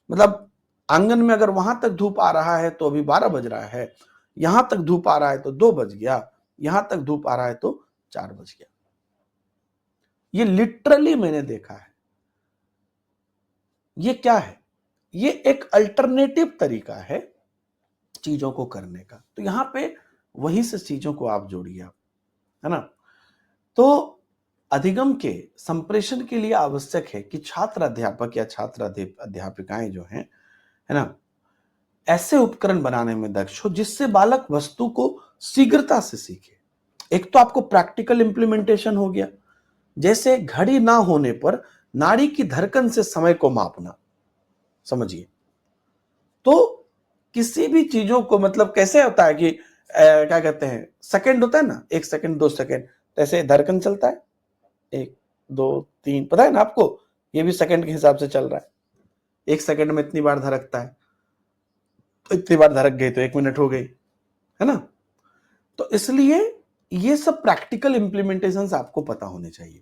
मतलब आंगन में अगर वहां तक धूप आ रहा है तो अभी 12 बज रहा है, यहां तक धूप आ रहा है तो 2 बज गया, यहां तक धूप आ रहा है तो 4 बज गया। ये लिटरली मैंने देखा है। ये क्या है? ये एक अल्टरनेटिव तरीका है चीजों को करने का। तो यहां पे वहीं से चीजों को आप जोड़िए, आप, है ना। तो अधिगम के संप्रेषण के लिए आवश्यक है कि छात्र अध्यापक या छात्र अध्यापिकाएं जो हैं, है ना, ऐसे उपकरण बनाने में दक्ष हो जिससे बालक वस्तु को शीघ्रता से सीखे। एक तो आपको प्रैक्टिकल इंप्लीमेंटेशन हो गया, जैसे घड़ी ना होने पर नाड़ी की धड़कन से समय को मापना, समझिए। तो किसी भी चीजों को मतलब कैसे होता है कि क्या कहते हैं, सेकंड होता है ना, 1 सेकंड 2 सेकंड, ऐसे धड़कन चलता है 1 2 3, पता है ना आपको, ये भी सेकंड के हिसाब से चल रहा है। 1 सेकंड में इतनी बार धड़कता है, तो इतनी बार धड़क गई तो 1 मिनट हो गई, है ना। तो इसलिए ये सब प्रैक्टिकल इंप्लीमेंटेशंस आपको पता होने चाहिए।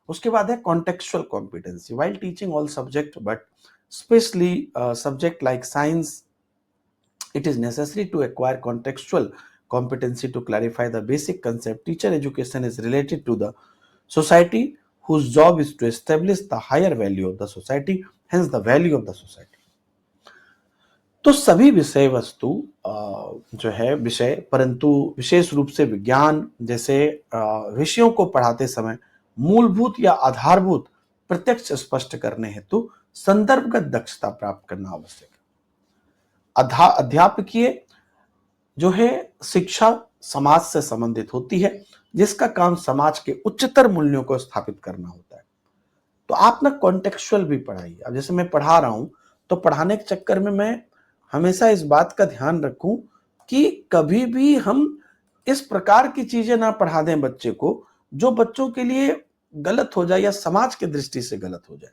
उसके बाद है contextual competency while teaching all subject but specially subject like science it is necessary to acquire contextual competency to clarify the basic concept. Teacher education is related to the society whose job is to establish the higher value of the society, hence the value of the society। तो सभी विषय वस्तु जो है विषय, परंतु विशेष रूप से विज्ञान जैसे विषयों को पढ़ाते समय मूलभूत या आधारभूत प्रत्यक्ष स्पष्ट करने हेतु संदर्भगत दक्षता प्राप्त करना आवश्यक है। अध्यापकीय जो है शिक्षा समाज से संबंधित होती है, जिसका काम समाज के उच्चतर मूल्यों को स्थापित करना होता है। तो आप ना कॉन्टेक्चुअल भी पढ़ाइए। अब जैसे मैं पढ़ा रहा हूं, तो पढ़ाने के चक्कर में मैं हमेशा इस बात का ध्यान रखूं कि कभी भी हम इस प्रकार की चीजें ना पढ़ा दें बच्चे को जो बच्चों के लिए गलत हो जाए या समाज की दृष्टि से गलत हो जाए,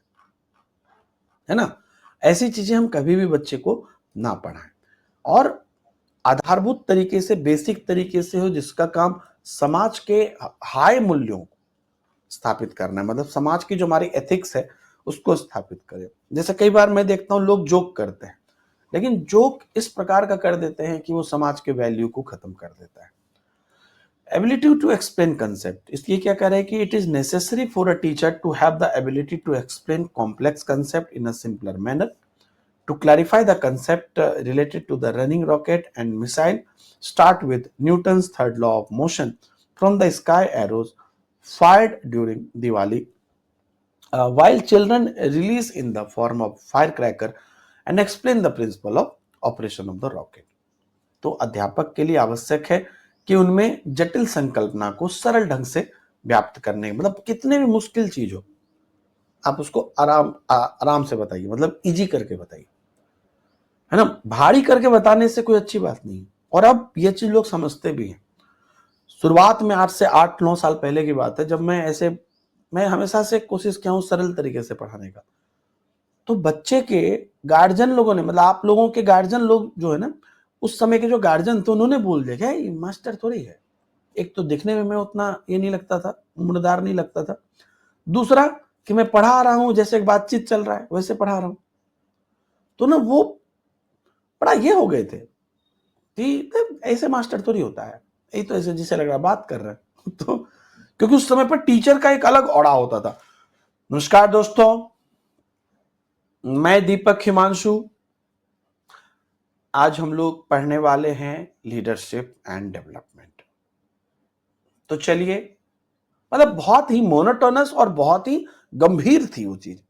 है ना। ऐसी चीजें हम कभी भी बच्चे को ना पढ़ाएं, और आधारभूत तरीके से, बेसिक तरीके से हो, जिसका काम समाज के हाई मूल्यों को स्थापित करना है, मतलब समाज की जो हमारी एथिक्स है उसको स्थापित करें। जैसे कई बार मैं देखता हूं लोग जोक करते हैं, लेकिन जोक इस प्रकार का कर देते हैं कि वो समाज के वैल्यू को खत्म कर देता है। एबिलिटी टू एक्सप्लेन कंसेप्ट, इसलिए क्या कह रहे हैं कि it is necessary for a teacher to have the ability to explain complex concept in a simpler manner. To clarify the concept related to the running rocket and missile, start with Newton's third law of motion from the sky arrows fired during Diwali, while children release in the form of firecracker, and explain the principle of operation of the rocket. तो अध्यापक के लिए आवश्यक है कि उनमें जटिल संकल्पना को सरल ढंग से व्याप्त करने, मतलब कितने भी मुश्किल चीज हो आप उसको आराम से बताइए, मतलब इजी करके बताइए, है ना। भारी करके बताने से कोई अच्छी बात नहीं। और अब ये चीज लोग समझते भी हैं। शुरुआत में, आज से 8-9 साल पहले की बात है, जब मैं हमेशा से कोशिश किया हूं सरल तरीके से पढ़ाने का, तो बच्चे के गार्जियन लोगों ने, मतलब आप लोगों के गार्जियन लोग जो है ना, उस समय के जो गार्जियन थे उन्होंने बोल दिया क्या ये मास्टर थोड़ी है। एक तो दिखने में मैं उतना ये नहीं लगता था, उम्रदार नहीं लगता था। दूसरा कि मैं पढ़ा रहा हूं जैसे बातचीत चल रहा है वैसे पढ़ा रहा हूं। तो ना वो बड़ा ये हो गए थे कि ऐसे मास्टर थोड़ी होता है, यही तो ऐसे जिसे लग रहा है बात कर रहे हैं। तो क्योंकि उस समय पर टीचर का एक अलग औड़ा होता था। नमस्कार दोस्तों, मैं दीपक हिमांशु। आज हम लोग पढ़ने वाले हैं लीडरशिप एंड डेवलपमेंट। तो चलिए, मतलब बहुत ही मोनोटोनस और बहुत ही गंभीर थी वो चीज।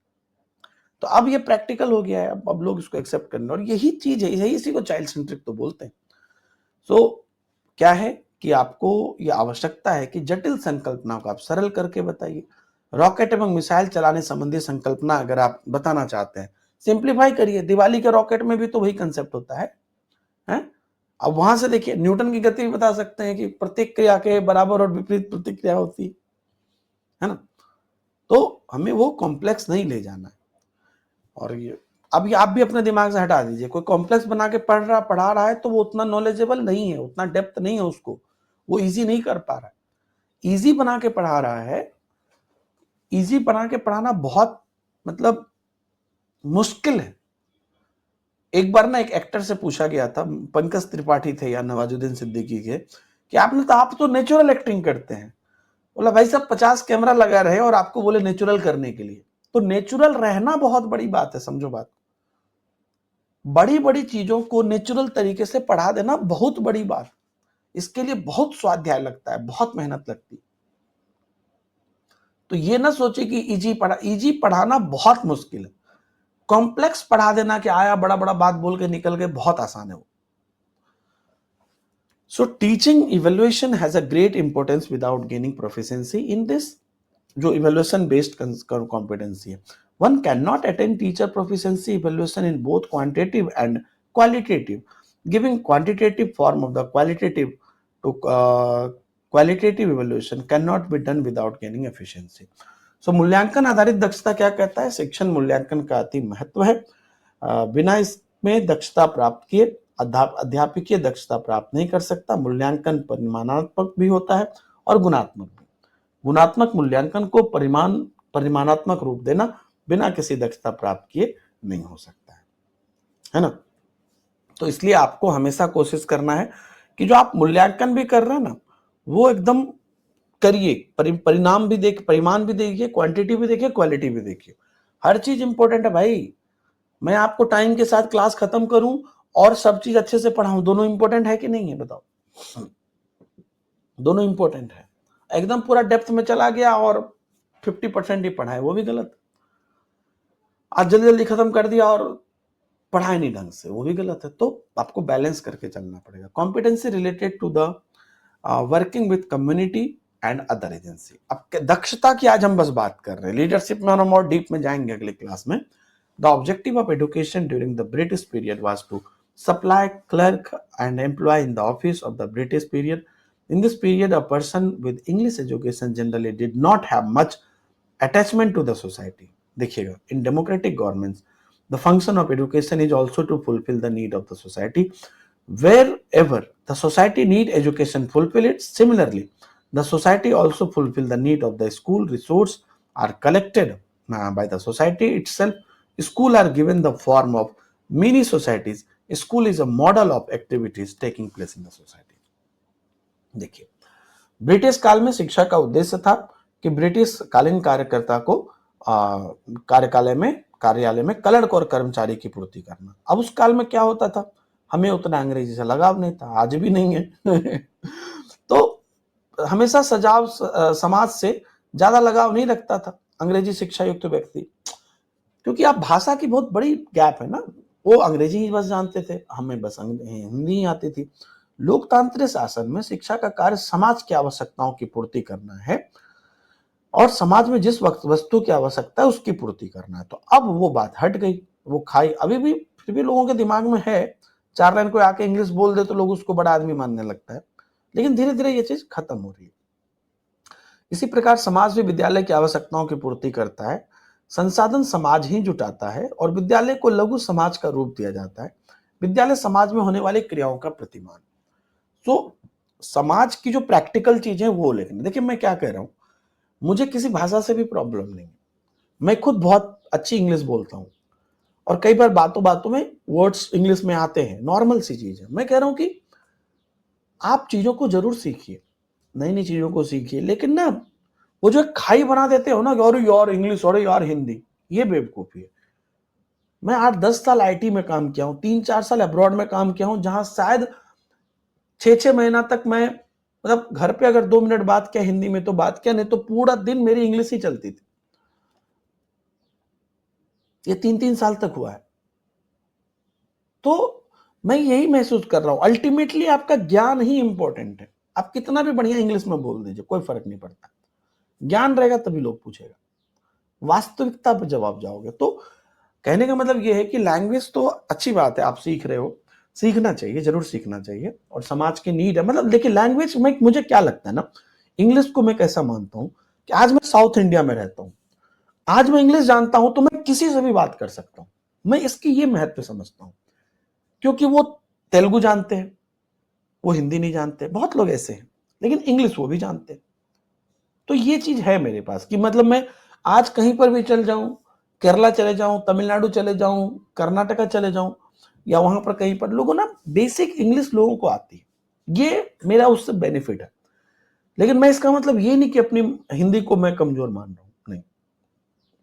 तो अब ये प्रैक्टिकल हो गया है, अब लोग इसको एक्सेप्ट करना, और यही चीज है, यही इसी को चाइल्ड सेंट्रिक तो बोलते हैं। सो क्या है कि आपको यह आवश्यकता है कि जटिल संकल्पना को आप सरल करके बताइए। रॉकेट एवं मिसाइल चलाने संबंधी संकल्पना अगर आप बताना चाहते हैं, सिंप्लीफाई करिए। दिवाली के रॉकेट में भी तो वही कंसेप्ट होता है, हैं? अब वहां से देखिए, न्यूटन की गति भी बता सकते हैं कि प्रत्येक क्रिया के बराबर और विपरीत प्रतिक्रिया होती है ना। तो हमें वो कॉम्प्लेक्स नहीं ले जाना है। और ये अब ये आप भी अपने दिमाग से हटा दीजिए, कोई कॉम्प्लेक्स बना के पढ़ा रहा है तो वो उतना नॉलेजेबल नहीं है, उतना डेप्थ नहीं है उसको, वो इजी नहीं कर पा रहा है। इजी बना के पढ़ा रहा है। इजी बना के पढ़ाना बहुत, मतलब मुश्किल है। एक बार ना एक एक्टर से पूछा गया था, पंकज त्रिपाठी थे या नवाजुद्दीन सिद्दीकी के, कि आप तो नेचुरल एक्टिंग करते हैं। बोला भाई साहब 50 कैमरा लगा रहे और आपको बोले नेचुरल करने के लिए, तो नेचुरल रहना बहुत बड़ी बात है, समझो बात। बड़ी बड़ी चीजों को नेचुरल तरीके से पढ़ा देना बहुत बड़ी बात। इसके लिए बहुत स्वाध्याय लगता है, बहुत मेहनत लगती है। तो ये ना सोचे कि इजी पढ़ाना बहुत मुश्किल है। कॉम्प्लेक्स पढ़ा देना कि आया बड़ा बड़ा बात बोल के निकल गए, बहुत आसान है वो। So teaching evaluation has a great importance without gaining proficiency in this, जो इवेल्युएशन बेस्ड कॉम्पिटेंसी है। One can not attain teacher proficiency evaluation in both quantitative and qualitative, giving quantitative form of the qualitative to qualitative evaluation can not be done without gaining efficiency. So मूल्यांकन आधारित दक्षता क्या कहता है? शिक्षण मूल्यांकन का अति महत्व है। बिना इसमें दक्षता प्राप्त किए अध्यापकीय दक्षता प्राप्त नहीं कर सकता। मूल्यांकन परिमाणात्मक भी होता है और गुणात्मक भी। गुणात्मक मूल्यांकन को परिमाणात्मक रूप देना बिना किसी दक्षता प्राप्त किए नहीं हो सकता है ना। तो इसलिए आपको हमेशा कोशिश करना है कि जो आप मूल्यांकन भी कर रहे हैं ना, वो एकदम करिए। परिणाम भी देखिए, परिमाण भी देखिए, क्वांटिटी भी देखिए, क्वालिटी भी देखिए। हर चीज इंपॉर्टेंट है भाई। मैं आपको टाइम के साथ क्लास खत्म करूं और सब चीज अच्छे से पढ़ाऊं, दोनों इंपॉर्टेंट है कि नहीं है बताओ? दोनों इंपॉर्टेंट है। एकदम पूरा डेप्थ में चला गया और 50% ही पढ़ा है, वो भी गलत। आज जल्दी जल्दी खत्म कर दिया और पढ़ाए नहीं ढंग से, वो भी गलत है। तो आपको बैलेंस करके चलना पड़ेगा। Competency related to the working with community and other agency. अब दक्षता की आज हम बस बात कर रहे हैं, लीडरशिप में हम और डीप में जाएंगे अगले क्लास में। The objective of education during the British period was to supply clerk and employee in the office of the British period. In this period, a person with English education generally did not have much attachment to the society. देखिएगा, in democratic governments, the function of education is also to fulfill the need of the society. Wherever the society need education, fulfill it. Similarly, the society also fulfill the need of the school. Resources are collected by the society itself. School are given the form of mini societies. School is a model of activities taking place in the society. देखिए, British काल में शिक्षा का उद्देश्य था कि British कालीन कार्यकर्ता को कार्यालय में क्लर्क और कर्मचारी की पूर्ति करना। अब उस काल में क्या होता था, हमें उतना अंग्रेजी से लगाव नहीं था, आज भी नहीं है तो हमेशा समाज से ज्यादा लगाव नहीं रखता था अंग्रेजी शिक्षा युक्त व्यक्ति, क्योंकि आप भाषा की बहुत बड़ी गैप है ना। वो अंग्रेजी ही बस जानते थे, हमें बस हिंदी ही आती थी। लोकतांत्रिक शासन में शिक्षा का कार्य समाज की आवश्यकताओं की पूर्ति करना है और समाज में जिस वस्तु की आवश्यकता है उसकी पूर्ति करना है। तो अब वो बात हट गई, वो खाई अभी भी फिर भी लोगों के दिमाग में है। 4 लाइन कोई आके इंग्लिश बोल दे तो लोग उसको बड़ा आदमी मानने लगता है, लेकिन धीरे धीरे ये चीज खत्म हो रही है। इसी प्रकार समाज भी विद्यालय की आवश्यकताओं की पूर्ति करता है। संसाधन समाज ही जुटाता है और विद्यालय को लघु समाज का रूप दिया जाता है। विद्यालय समाज में होने वाली क्रियाओं का प्रतिमान। तो समाज की जो प्रैक्टिकल चीजें वो लेकिन देखिए, मैं क्या कह रहा हूं, मुझे किसी भाषा से भी प्रॉब्लम नहीं, मैं खुद बहुत अच्छी इंग्लिश बोलता हूं और कई बार बातों बातों में वर्ड्स इंग्लिश में आते हैं, नॉर्मल सी चीज है। मैं कह रहा हूं कि आप चीजों को जरूर सीखिए, नई नई चीजों को सीखिए, लेकिन ना वो जो खाई बना देते हो ना कि अरे यार इंग्लिश, अरे यार हिंदी, ये बेवकूफी है। मैं 8-10 साल आईटी में काम किया हूं, 3-4 साल अब्रॉड में काम किया हूं, जहां शायद 6-6 महीना तक मैं मतलब घर पे अगर 2 मिनट बात किया हिंदी में तो बात किया, नहीं तो पूरा दिन मेरी इंग्लिश ही चलती थी। ये 3-3 साल तक हुआ है। तो मैं यही महसूस कर रहा हूं, अल्टीमेटली आपका ज्ञान ही इंपॉर्टेंट है। आप कितना भी बढ़िया इंग्लिश में बोल दीजिए, कोई फर्क नहीं पड़ता। ज्ञान रहेगा तभी लोग पूछेगा, वास्तविकता पर जवाब जाओगे। तो कहने का मतलब यह है कि लैंग्वेज तो अच्छी बात है, आप सीख रहे हो, सीखना चाहिए, जरूर सीखना चाहिए, और समाज की नीड है। मतलब देखिए, लैंग्वेज में मुझे क्या लगता है ना, इंग्लिश को मैं कैसा मानता हूं कि आज मैं साउथ इंडिया में रहता हूं, आज मैं इंग्लिश जानता हूं तो मैं किसी से भी बात कर सकता हूं। मैं इसकी ये महत्व समझता हूं, क्योंकि वो तेलुगु जानते हैं, वो हिंदी नहीं जानते, बहुत लोग ऐसे हैं, लेकिन इंग्लिश वो भी जानते हैं। तो ये चीज है मेरे पास कि मतलब मैं आज कहीं पर भी चल जाऊं, केरला चले जाऊं, तमिलनाडु चले जाऊं, कर्नाटका चले जाऊं, या वहां पर कहीं पर लोगों ना बेसिक इंग्लिश लोगों को आती है, ये मेरा उससे बेनिफिट है। लेकिन मैं इसका मतलब ये नहीं कि अपनी हिंदी को मैं कमजोर मान रहा हूं, नहीं।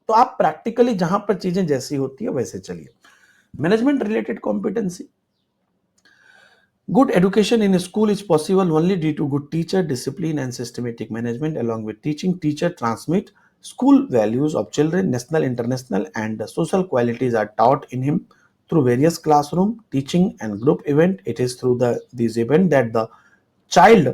तो आप प्रैक्टिकली जहां पर चीजें जैसी होती है वैसे चलिए। Management related competency. Good education in a school is possible only due to good teacher, discipline, and systematic management. Along with teaching, teacher transmit school values of children, national, international, and the social qualities are taught in him through various classroom teaching and group event. It is through these event that the child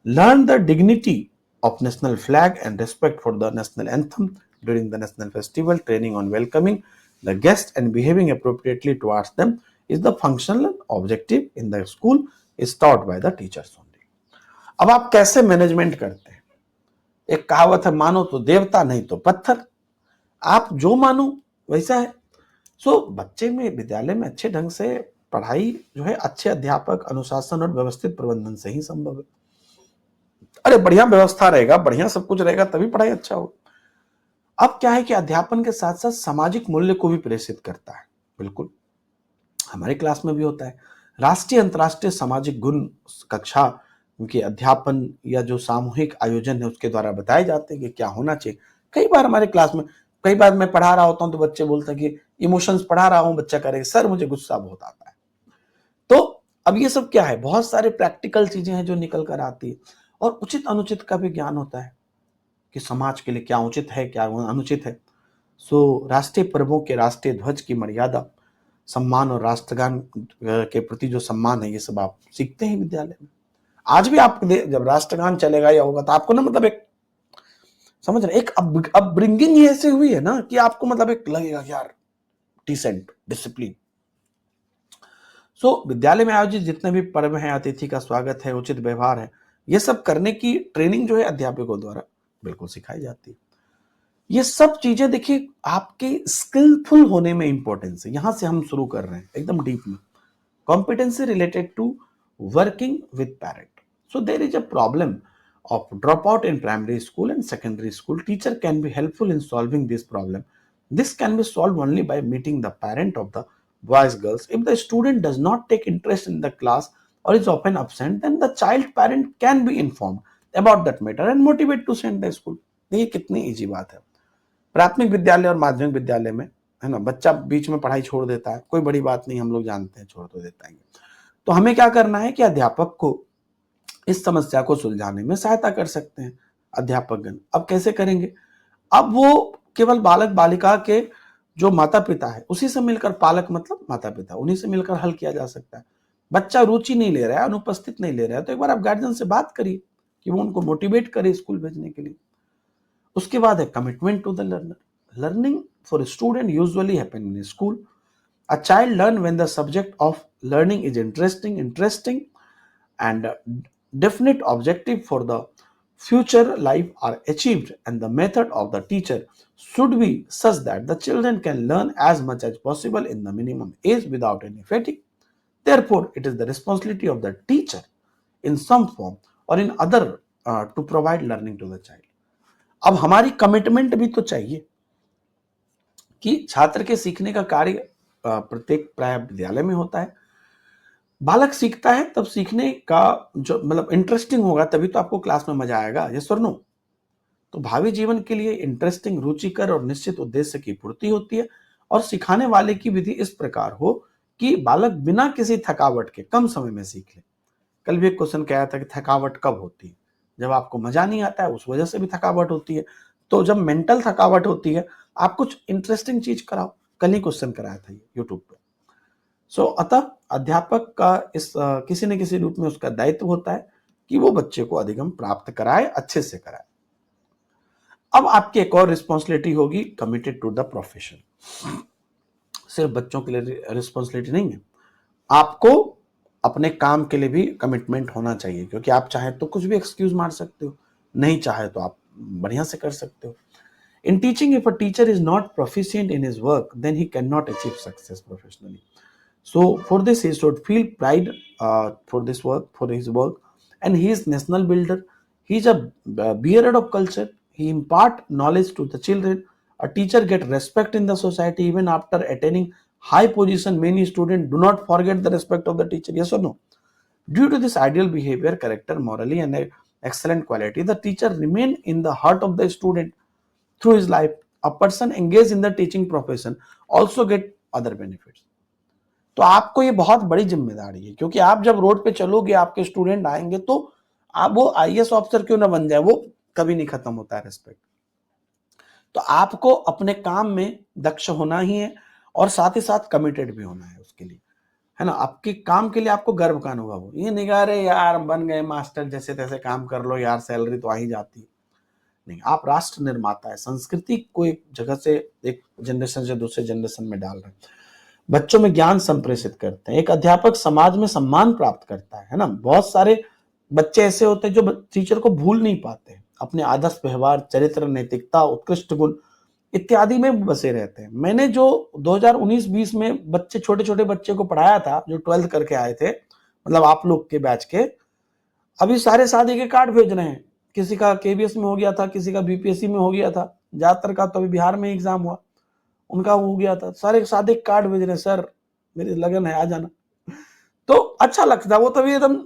learn the dignity of national flag and respect for the national anthem during the national festival. Training on welcoming the guests and behaving appropriately towards them is the functional objective in the school is taught by the teachers only. अब आप कैसे management करते हैं? एक कहावत है, मानो तो देवता नहीं तो पत्थर। आप जो मानो वैसा है। सो बच्चे में विद्यालय में अच्छे ढंग से पढ़ाई जो है अच्छे अध्यापक, अनुशासन और व्यवस्थित प्रबंधन से ही संभव है। अरे बढ़िया व्यवस्था रहेगा, बढ़िया सब कुछ रहेगा, तभी पढ़ाई अच्छा हो। अब क्या है कि अध्यापन के साथ साथ सामाजिक मूल्य को भी प्रेषित करता है। बिल्कुल, हमारे क्लास में भी होता है। राष्ट्रीय अंतर्राष्ट्रीय सामाजिक गुण कक्षा उनके अध्यापन या जो सामूहिक आयोजन है उसके द्वारा बताए जाते हैं कि क्या होना चाहिए। कई बार हमारे क्लास में, कई बार मैं पढ़ा रहा होता हूं तो बच्चे बोलते हैं कि इमोशंस पढ़ा रहा हूं, बच्चा कह रहे सर मुझे गुस्सा बहुत आता है। तो अब ये सब क्या है, बहुत सारे प्रैक्टिकल चीजें हैं जो निकल कर आती है, और उचित अनुचित का भी ज्ञान होता है कि समाज के लिए क्या उचित है, क्या अनुचित है। सो राष्ट्रीय पर्वों के राष्ट्रीय ध्वज की मर्यादा, सम्मान और राष्ट्रगान के प्रति जो सम्मान है, ये सब आप सीखते हैं विद्यालय में। आज भी आप जब राष्ट्रगान चलेगा या होगा तो आपको ना मतलब एक समझ रहे, एक अपब्रिंगिंग ही ऐसे हुई है ना कि आपको मतलब एक लगेगा कि यार डिसेंट, डिसिप्लिन। सो विद्यालय में आयोजित जितने भी पर्व हैं, अतिथि का स्वागत है, उचित व्यवहार है, ये सब करने की ट्रेनिंग जो है अध्यापकों द्वारा बिल्कुल सिखाई जाती है। ये सब चीजें देखिए आपके स्किलफुल होने में इंपॉर्टेंस है। यहां से हम शुरू कर रहे हैं एकदम डीप में। Competency related to working with parent. So there is a problem of dropout in primary school and secondary school. Teacher can be helpful in solving this problem. This can be solved only by meeting the parent of the boys girls. If the student does not take interest in the class or is often absent, then the child parent can be informed about that matter and motivate to send the school. देखिए कितनी easy बात है। प्राथमिक विद्यालय और माध्यमिक विद्यालय में है ना, बच्चा बीच में पढ़ाई छोड़ देता है, कोई बड़ी बात नहीं, हम लोग जानते हैं, छोड़ तो देता है। तो हमें क्या करना है कि अध्यापक को इस समस्या को सुलझाने में सहायता कर सकते हैं अध्यापकगण। अब कैसे करेंगे? अब वो केवल बालक बालिका के जो माता पिता है उसी से मिलकर, पालक मतलब माता पिता, उन्हीं से मिलकर हल किया जा सकता है। बच्चा रुचि नहीं ले रहा है, अनुपस्थित नहीं ले रहा है, तो एक बार आप गार्जियन से बात करिए कि वो उनको मोटिवेट करे स्कूल भेजने के लिए। उसके बाद है commitment to the learner. Learning for student usually happen in school. A child learn when the subject of learning is interesting and definite objective for the future life are achieved, and the method of the teacher should be such that the children can learn as much as possible in the minimum age without any fatigue. Therefore, it is the responsibility of the teacher in some form or in other to provide learning to the child. अब हमारी commitment भी तो चाहिए कि छात्र के सीखने का कार्य प्रत्येक प्राय विद्यालय में होता है। बालक सीखता है तब सीखने का जो मतलब इंटरेस्टिंग होगा, तभी तो आपको क्लास में मजा आएगा, यस और नो। तो भावी जीवन के लिए इंटरेस्टिंग, रुचिकर और निश्चित उद्देश्य की पूर्ति होती है, और सिखाने वाले की विधि इस प्रकार हो कि बालक बिना किसी थकावट के कम समय में सीख ले। कल भी एक क्वेश्चन कहा था कि थकावट कब होती है? जब आपको मजा नहीं आता है, उस वजह से भी थकावट होती है। तो जब मेंटल थकावट होती है, आप कुछ इंटरेस्टिंग चीज कराओ। कल ही क्वेश्चन कराया था ये यूट्यूब पे। सो अतः अध्यापक का इस किसी न किसी रूप में उसका दायित्व होता है कि वो बच्चे को अधिगम प्राप्त कराए, अच्छे से कराए। अब आपकी एक और रिस्पॉन्सिबिलिटी होगी, कमिटेड टू द प्रोफेशन। सिर्फ बच्चों के लिए रिस्पॉन्सिबिलिटी नहीं है, आपको अपने काम के लिए भी कमिटमेंट होना चाहिए, क्योंकि आप चाहे तो कुछ भी एक्सक्यूज मार सकते हो, नहीं चाहे तो आप बढ़िया से कर सकते हो। In teaching, if a teacher is not proficient in his work, then he cannot achieve success professionally. So for this, he should feel pride for this work, for his work, and he is national builder. He is a bearer of culture. He impart knowledge to the children. A teacher get respect in the society even after attaining high position. Many students do not forget the respect of the teacher. Yes or no? Due to this ideal behavior, character, morally, and excellent quality, the teacher remain in the heart of the student through his life. A person engaged in the teaching profession also get other benefits. तो आपको ये बहुत बड़ी जिम्मेदारी है, क्योंकि आप जब रोड पे चलोगे, आपके स्टूडेंट आएंगे, तो आप वो आईएएस ऑफिसर क्यों ना बन जाए, वो कभी नहीं खत्म होता है रेस्पेक्ट। तो आपको अपने काम में दक्ष होना ही है, और साथ ही साथ कमिटेड भी होना है उसके लिए, है ना। आपके काम के लिए आपको गर्व का अनुभव हो, ये निगाह रहे यार बन गए मास्टर, जैसे तैसे काम कर लो यार, सैलरी तो आ ही जाती है। नहीं, आप राष्ट्र निर्माता है, संस्कृति को एक जगह से, एक जनरेशन से दूसरे जनरेशन में डाल रहे हैं, बच्चों में ज्ञान संप्रेषित करते हैं। एक अध्यापक समाज में सम्मान प्राप्त करता है ना। बहुत सारे बच्चे ऐसे होते हैं जो टीचर को भूल नहीं पाते, अपने आदर्श व्यवहार, चरित्र, नैतिकता, उत्कृष्ट गुण इत्यादि में बसे रहते हैं। मैंने जो 2019-20 में बच्चे, छोटे छोटे बच्चे को पढ़ाया था, जो 12th करके आए थे, मतलब आप लोग के बैच के, अभी सारे शादी के कार्ड भेज रहे हैं। किसी का केबीएस में हो गया था, किसी का बीपीएससी में हो गया था, ज्यादातर का तो अभी बिहार में एग्जाम हुआ, उनका हो गया था, सारे शादी कार्ड भेज रहे हैं, सर मेरी लगन है, आ जाना। तो अच्छा लगता है, वो तो अभी एकदम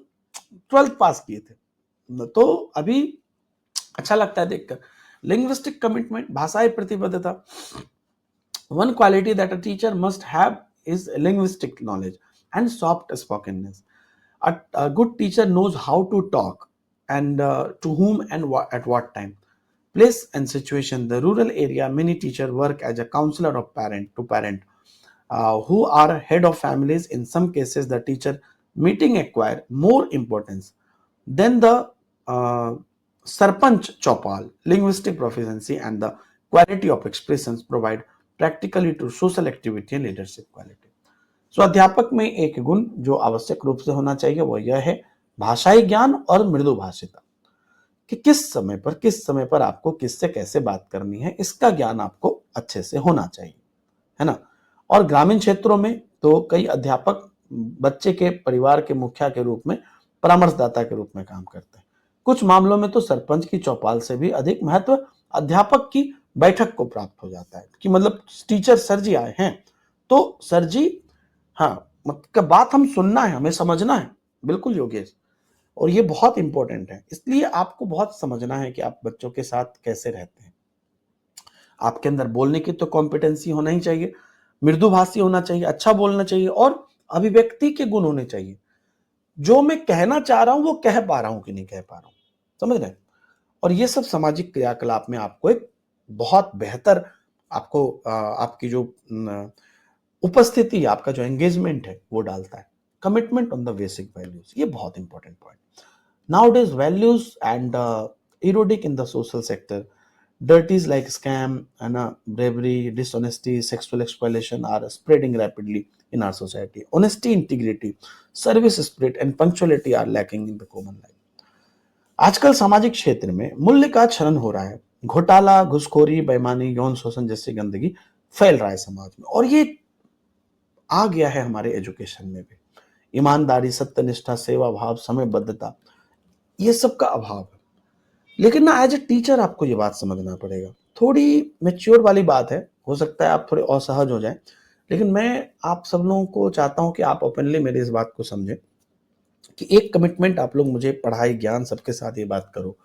12th पास किए थे, तो अभी अच्छा लगता है देखकर। लिंग्विस्टिक कमिटमेंट, भाषाई प्रतिबद्धता। One quality that a teacher must have is linguistic knowledge and soft spokenness. A good teacher knows how to talk and to whom and at what time, place and situation. The rural area, many teachers work as a counselor of parent to parent who are head of families. In some cases, the teacher meeting acquire more importance. Then the Sarpanch Chopal, linguistic proficiency and the quality of expressions provide practically to social activity and leadership quality. So अध्यापक में एक गुण जो आवश्यक रूप से होना चाहिए वो यह है भाषाई ज्ञान और मृदु भाषिता, कि किस समय पर आपको किससे कैसे बात करनी है, इसका ज्ञान आपको अच्छे से होना चाहिए, है ना। और ग्रामीण क्षेत्रों में तो कई अध्यापक बच्चे के परिवार के मुखिया के रूप में, परामर्शदाता के रूप में काम करते हैं। कुछ मामलों में तो सरपंच की चौपाल से भी अधिक महत्व अध्यापक की बैठक को प्राप्त हो जाता है, कि मतलब टीचर सर जी आए हैं तो सर जी, हाँ मतलब बात हम सुनना है, हमें समझना है, बिल्कुल योगेश। और ये बहुत इंपॉर्टेंट है, इसलिए आपको बहुत समझना है कि आप बच्चों के साथ कैसे रहते हैं। आपके अंदर बोलने की तो कॉम्पिटेंसी होना ही चाहिए, मृदुभाषी होना चाहिए, अच्छा बोलना चाहिए और अभिव्यक्ति के गुण होने चाहिए। जो मैं कहना चाह रहा हूं वो कह पा रहा हूं कि नहीं कह पा रहा हूं, समझ रहे हैं। और ये सब सामाजिक क्रियाकलाप में आपको एक बहुत बेहतर, आपको आपकी जो उपस्थिति, आपका जो एंगेजमेंट है वो डालता है। Commitment on the basic values, ये बहुत important point. Nowadays, values and erodic in the social sector. Dirties like scam and bravery, dishonesty, sexual exploitation are spreading rapidly in our society. Honesty, integrity, service spirit, and punctuality are lacking in the common life. आजकल सामाजिक क्षेत्र में मूल्य का क्षरण हो रहा है। घोटाला, घुसखोरी, बेईमानी, यौन शोषण जैसी गंदगी फैल रहा है समाज में, और ये आ गया है हमारे एजुकेशन में भी। ईमानदारी, सत्यनिष्ठा, सेवा भाव, समयबद्धता, ये सब का अभाव है। लेकिन ना एज ए टीचर आपको ये बात समझना पड़ेगा। थोड़ी मैच्योर वाली बात है, हो सकता है आप थोड़े असहज हो जाएं, लेकिन मैं आप सब लोगों को चाहता हूं कि आप ओपनली मेरी इस बात को समझें कि एक कमिटमेंट आप लोग मुझे, पढ़ाई ज्ञान सबके साथ ये बात करो,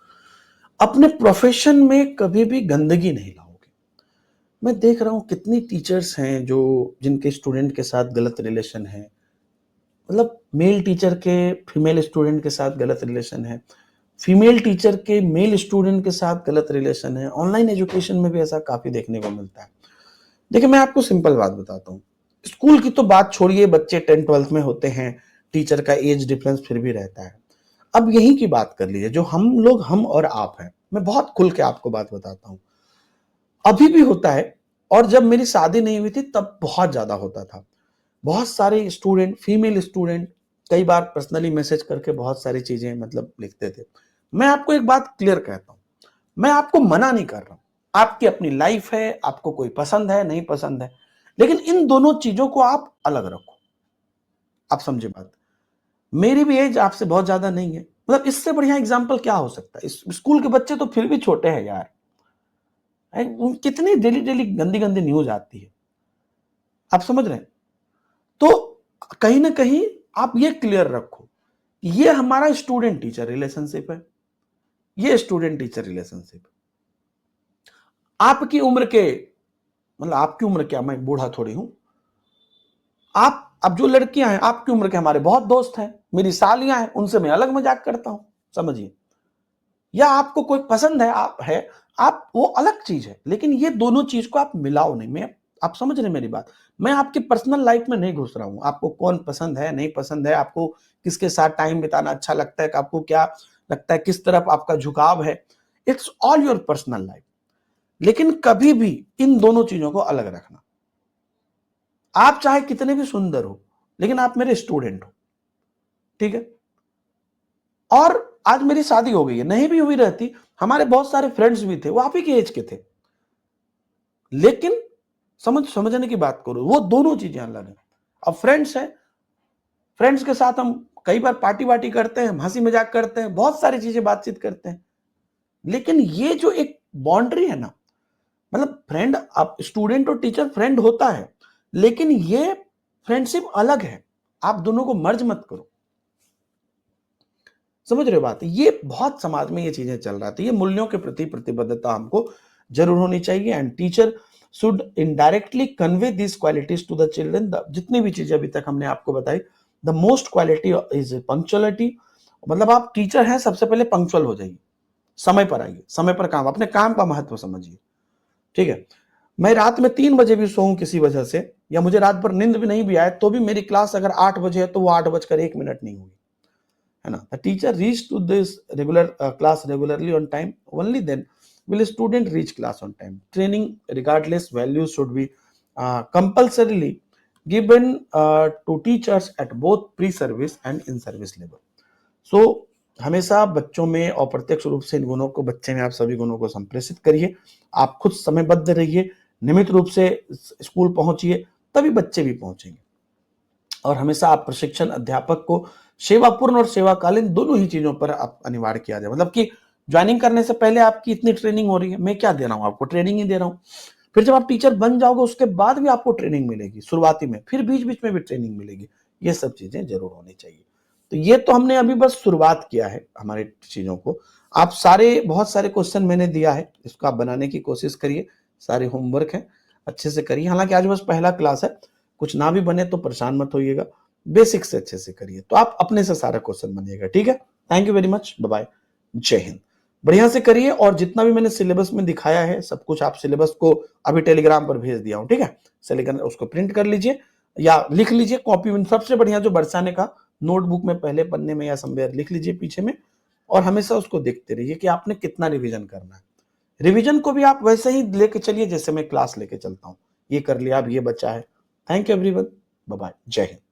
अपने प्रोफेशन में कभी भी गंदगी नहीं लाओगे। मैं देख रहा हूं कितनी टीचर्स हैं जो, जिनके स्टूडेंट के साथ गलत रिलेशन है, मतलब मेल टीचर के फीमेल स्टूडेंट के साथ गलत रिलेशन है, फीमेल टीचर के मेल स्टूडेंट के साथ गलत रिलेशन है। ऑनलाइन एजुकेशन में भी ऐसा काफी देखने को मिलता है। देखिए मैं आपको सिंपल बात बताता हूँ, स्कूल की तो बात छोड़िए, बच्चे 10th-12th में होते हैं, टीचर का एज डिफरेंस फिर भी रहता है। अब यही की बात कर लीजिए, जो हम लोग, हम और आप हैं, मैं बहुत खुल के आपको बात बताता हूँ, अभी भी होता है। और जब मेरी शादी नहीं हुई थी तब बहुत ज्यादा होता था। बहुत सारे स्टूडेंट, फीमेल स्टूडेंट, कई बार पर्सनली मैसेज करके बहुत सारी चीजें मतलब लिखते थे। मैं आपको एक बात क्लियर कहता हूं, मैं आपको मना नहीं कर रहा हूं, आपकी अपनी लाइफ है, आपको कोई पसंद है नहीं पसंद है, लेकिन इन दोनों चीजों को आप अलग रखो। आप समझे बात। मेरी भी एज आपसे बहुत ज्यादा नहीं है, मतलब इससे बढ़िया एग्जाम्पल क्या हो सकता है। स्कूल के बच्चे तो फिर भी छोटे हैं यार, कितनी डेली डेली गंदी गंदी न्यूज आती है, आप समझ रहे हैं। तो कहीं ना कहीं आप ये क्लियर रखो, ये हमारा स्टूडेंट टीचर रिलेशनशिप है, ये स्टूडेंट टीचर रिलेशनशिप। आपकी उम्र के, मतलब आपकी उम्र क्या, मैं बूढ़ा थोड़ी हूं। आप, अब जो लड़कियां हैं आपकी उम्र के, हमारे बहुत दोस्त हैं, मेरी सालियां हैं, उनसे मैं अलग मजाक करता हूं, समझिए। या आपको कोई पसंद है, आप वो अलग चीज है, लेकिन ये दोनों चीज को आप मिलाओ नहीं। मैं, आप समझ रहे मेरी बात। मैं आपकी पर्सनल लाइफ में नहीं घुस रहा हूं, आपको कौन पसंद है नहीं पसंद है, आपको किसके साथ टाइम बिताना अच्छा लगता है, आपको क्या लगता है, किस तरफ आपका झुकाव है, it's all your personal life. लेकिन कभी भी इन दोनों चीजों को अलग रखना। आप चाहे कितने भी सुंदर हो, लेकिन आप मेरे स्टूडेंट हो, ठीक है। और आज मेरी शादी हो गई है, नहीं भी हुई रहती, हमारे बहुत सारे फ्रेंड्स भी थे, वो आप ही के एज के थे, लेकिन समझने की बात करो, वो दोनों चीजें अलग हैं। अब फ्रेंड्स हैं, फ्रेंड्स के साथ हम कई बार पार्टी वार्टी करते हैं, हंसी मजाक करते हैं, बहुत सारी चीजें बातचीत करते हैं, लेकिन ये जो एक बाउंड्री है ना, मतलब फ्रेंड, आप स्टूडेंट और टीचर फ्रेंड होता है, लेकिन ये फ्रेंडशिप अलग है, आप दोनों को मर्ज मत करो। समझ रहे हो बात। ये बहुत समाज में ये चीजें चल रहा था, ये मूल्यों के प्रति प्रतिबद्धता हमको जरूर होनी चाहिए। And teacher should indirectly convey this qualities to the children. जितनी भी चीजें अभी तक हमने आपको बताई, the most quality is punctuality. मतलब आप टीचर हैं, सबसे पहले पंक्चुअल हो जाइए, समय पर आइए, समय पर काम, अपने काम का महत्व समझिए, ठीक है। मैं रात में 3 बजे भी सोऊं किसी वजह से, या मुझे रात भर नींद भी नहीं भी आए, तो भी मेरी क्लास अगर 8 बजे है तो वो 8 बजकर 1 मिनट नहीं होगी, है ना. The teacher reach to this regular class regularly on time, only then will a student reach class on time. Training regardless values should be compulsorily given to teachers at both pre-service and in-service level. So हमेशा बच्चों में अप्रत्यक्ष रूप से इन गुणों को, बच्चे में आप सभी गुणों को संप्रेषित करिए. आप खुद समयबद्ध रहिए, नियमित रूप से स्कूल पहुंचिए, तभी बच्चे भी पहुंचेंगे. और हमेशा आप प्रशिक्षण अध्यापक को सेवापूर्ण और सेवाकालीन दोनों ही चीजों पर आप अनिवार्य किया जाए. मतलब कि ज्वाइनिंग करने से पहले आपकी इतनी ट्रेनिंग हो रही है, मैं क्या दे रहा हूं आपको, ट्रेनिंग ही दे रहा हूं. फिर जब आप टीचर बन जाओगे उसके बाद भी आपको ट्रेनिंग मिलेगी शुरुआती में, फिर बीच बीच में भी ट्रेनिंग मिलेगी. ये सब चीजें जरूर होनी चाहिए. तो ये तो हमने अभी बस शुरुआत किया है हमारे चीजों को. आप सारे, बहुत सारे क्वेश्चन मैंने दिया है, इसको आप बनाने की कोशिश करिए. सारे होमवर्क है, अच्छे से करिए. हालांकि आज बस पहला क्लास है, कुछ ना भी बने तो परेशान मत होइएगा. बेसिक से अच्छे से करिए, तो आप अपने से सारा क्वेश्चन बनिएगा. ठीक है. Thank you very much. Bye bye. जय हिंद. बढ़िया से करिए. और जितना भी मैंने सिलेबस में दिखाया है सब कुछ, आप सिलेबस को अभी टेलीग्राम पर भेज दिया हूं. ठीक है. सिलेबस उसको प्रिंट कर लीजिए या लिख लीजिए कॉपी में. सबसे बढ़िया जो बरसाने का नोटबुक में पहले पन्ने में या समवेयर लिख लीजिए पीछे में, और हमेशा उसको देखते रहिए कि आपने कितना रिवीजन करना है. रिवीजन को भी आप वैसे ही लेके चलिए जैसे मैं क्लास लेके चलता हूं. ये कर लिया, अब ये बचा है. Thank you everyone. Bye bye. जय हिंद.